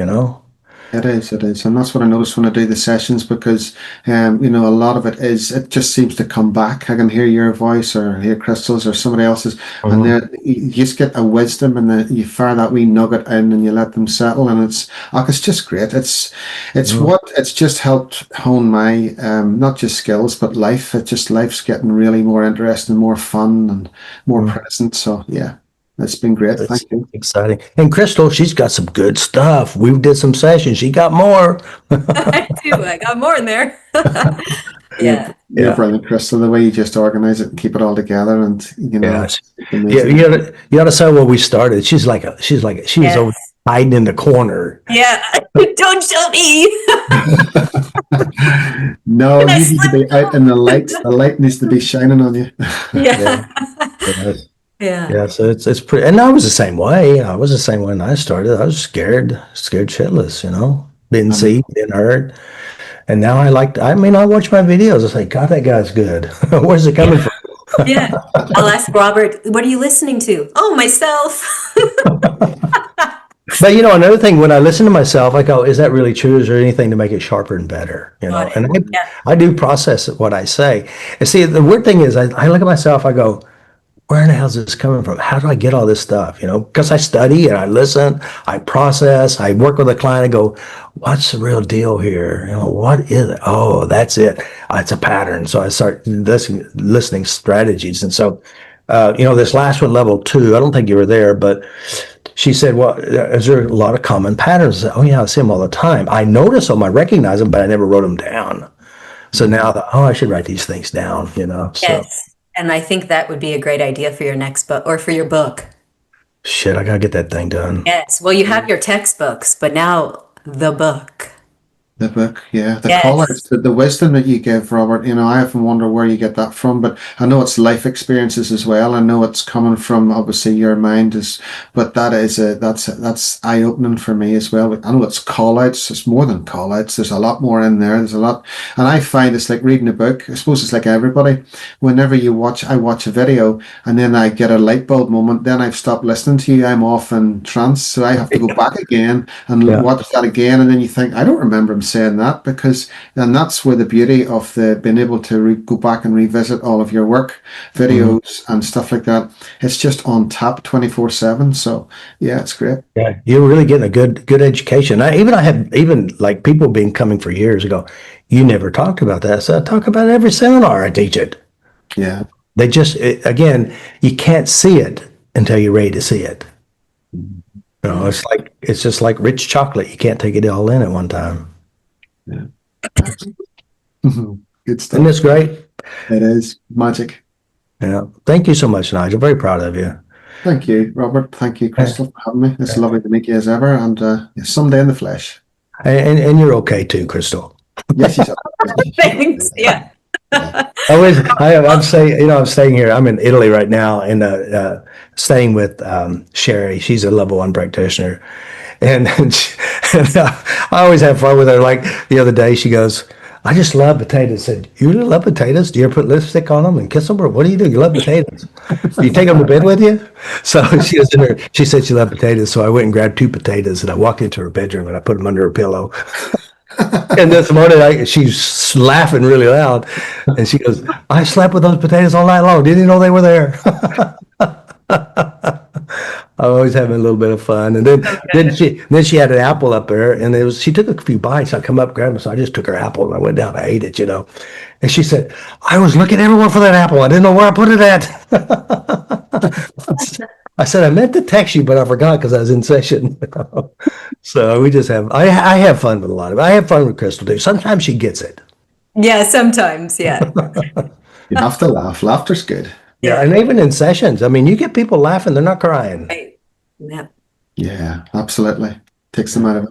It is, and that's what I notice when I do the sessions, because a lot of it just seems to come back. I can hear your voice or hear Crystal's or somebody else's, and you just get a wisdom, and you fire that wee nugget in, and you let them settle, and it's just great. It's just helped hone my not just skills but life. Life's getting really more interesting, more fun, and more present. So yeah. It's been great. Thank you. Exciting. And Crystal, she's got some good stuff. We did some sessions. She got more. I do. I got more in there. Yeah. You're brilliant, Crystal. The way you just organize it and keep it all together, and Yes. Yeah, you ought to say where we started. She was over hiding in the corner. Yeah. Don't show me. No, you need to be out in the light. The light needs to be shining on you. Yeah. Yes. Yeah. Yeah, so it's pretty, and I was the same way. I was the same when I started. I was scared shitless, Didn't see, didn't hurt. And now I watch my videos. I say, God, that guy's good. Where's it coming from? Yeah. I'll ask Robert, what are you listening to? Oh, myself. But another thing, when I listen to myself, I go, is that really true? Is there anything to make it sharper and better? And I do process what I say. And see, the weird thing is I look at myself, I go, where in the hell is this coming from? How do I get all this stuff? Because I study and I listen, I process, I work with a client. I go, what's the real deal here? What is it? Oh, that's it. It's a pattern. So I start listening strategies. And so, this last one, level 2, I don't think you were there, but she said, well, is there a lot of common patterns? I said, oh, yeah, I see them all the time. I notice them, I recognize them, but I never wrote them down. So now, I should write these things down, So Yes. And I think that would be a great idea for your next book or for your book. shit, I gotta get that thing done. Yes. Well, you have your textbooks, but now the book. The book, yeah, the Yes. call-outs, the wisdom that you give, Robert. I often wonder where you get that from, but I know it's life experiences as well. I know it's coming from obviously your mind, but that's eye-opening for me as well. I know it's call-outs. It's more than call-outs. There's a lot more in there. There's a lot, and I find it's like reading a book. I suppose it's like everybody. Whenever I watch a video, and then I get a light bulb moment. Then I've stopped listening to you. I'm off in trance, so I have to go back again and watch that again, and then you think, I don't remember him saying that, and that's where the beauty of being able to go back and revisit all of your work videos and stuff like that. It's just on tap 24/7. So yeah, it's great. Yeah, you're really getting a good education. I have like people been coming for years ago. You never talked about that. So I talk about it every seminar I teach it. Yeah. They again, you can't see it until you're ready to see it. It's just like rich chocolate. You can't take it all in at one time. Yeah. Good stuff. Isn't this great? It is magic. Yeah. Thank you so much, Nigel. Very proud of you. Thank you, Robert. Thank you, Crystal, for having me. It's lovely to meet you as ever, and someday in the flesh. And you're okay too, Crystal. Yes, you Thanks. Yeah. I'm staying here. I'm in Italy right now, and staying with Sherry. She's a level 1 practitioner, and I always have fun with her. Like the other day, she goes, "I just love potatoes." I said, "You really love potatoes? Do you ever put lipstick on them and kiss them, or what do you do? You love potatoes? Do you take them to bed with you?" So she said she loved potatoes. So I went and grabbed 2 potatoes, and I walked into her bedroom and I put them under her pillow. And this morning, she's laughing really loud, and she goes, "I slept with those potatoes all night long. Didn't even know they were there." I'm always having a little bit of fun. And then she had an apple up there, and she took a few bites. I come up, grabbed them, so I just took her apple and I went down. I ate it, And she said, "I was looking everywhere for that apple. I didn't know where I put it at." I said, "I meant to text you, but I forgot because I was in session." So we just I have fun with a lot of it. I have fun with Crystal too. Sometimes she gets it. Yeah, sometimes. Yeah. You have to laugh. Laughter's good. Yeah, and even in sessions, I mean, you get people laughing, they're not crying. Right. Yeah. Yeah, absolutely. Takes them out of it.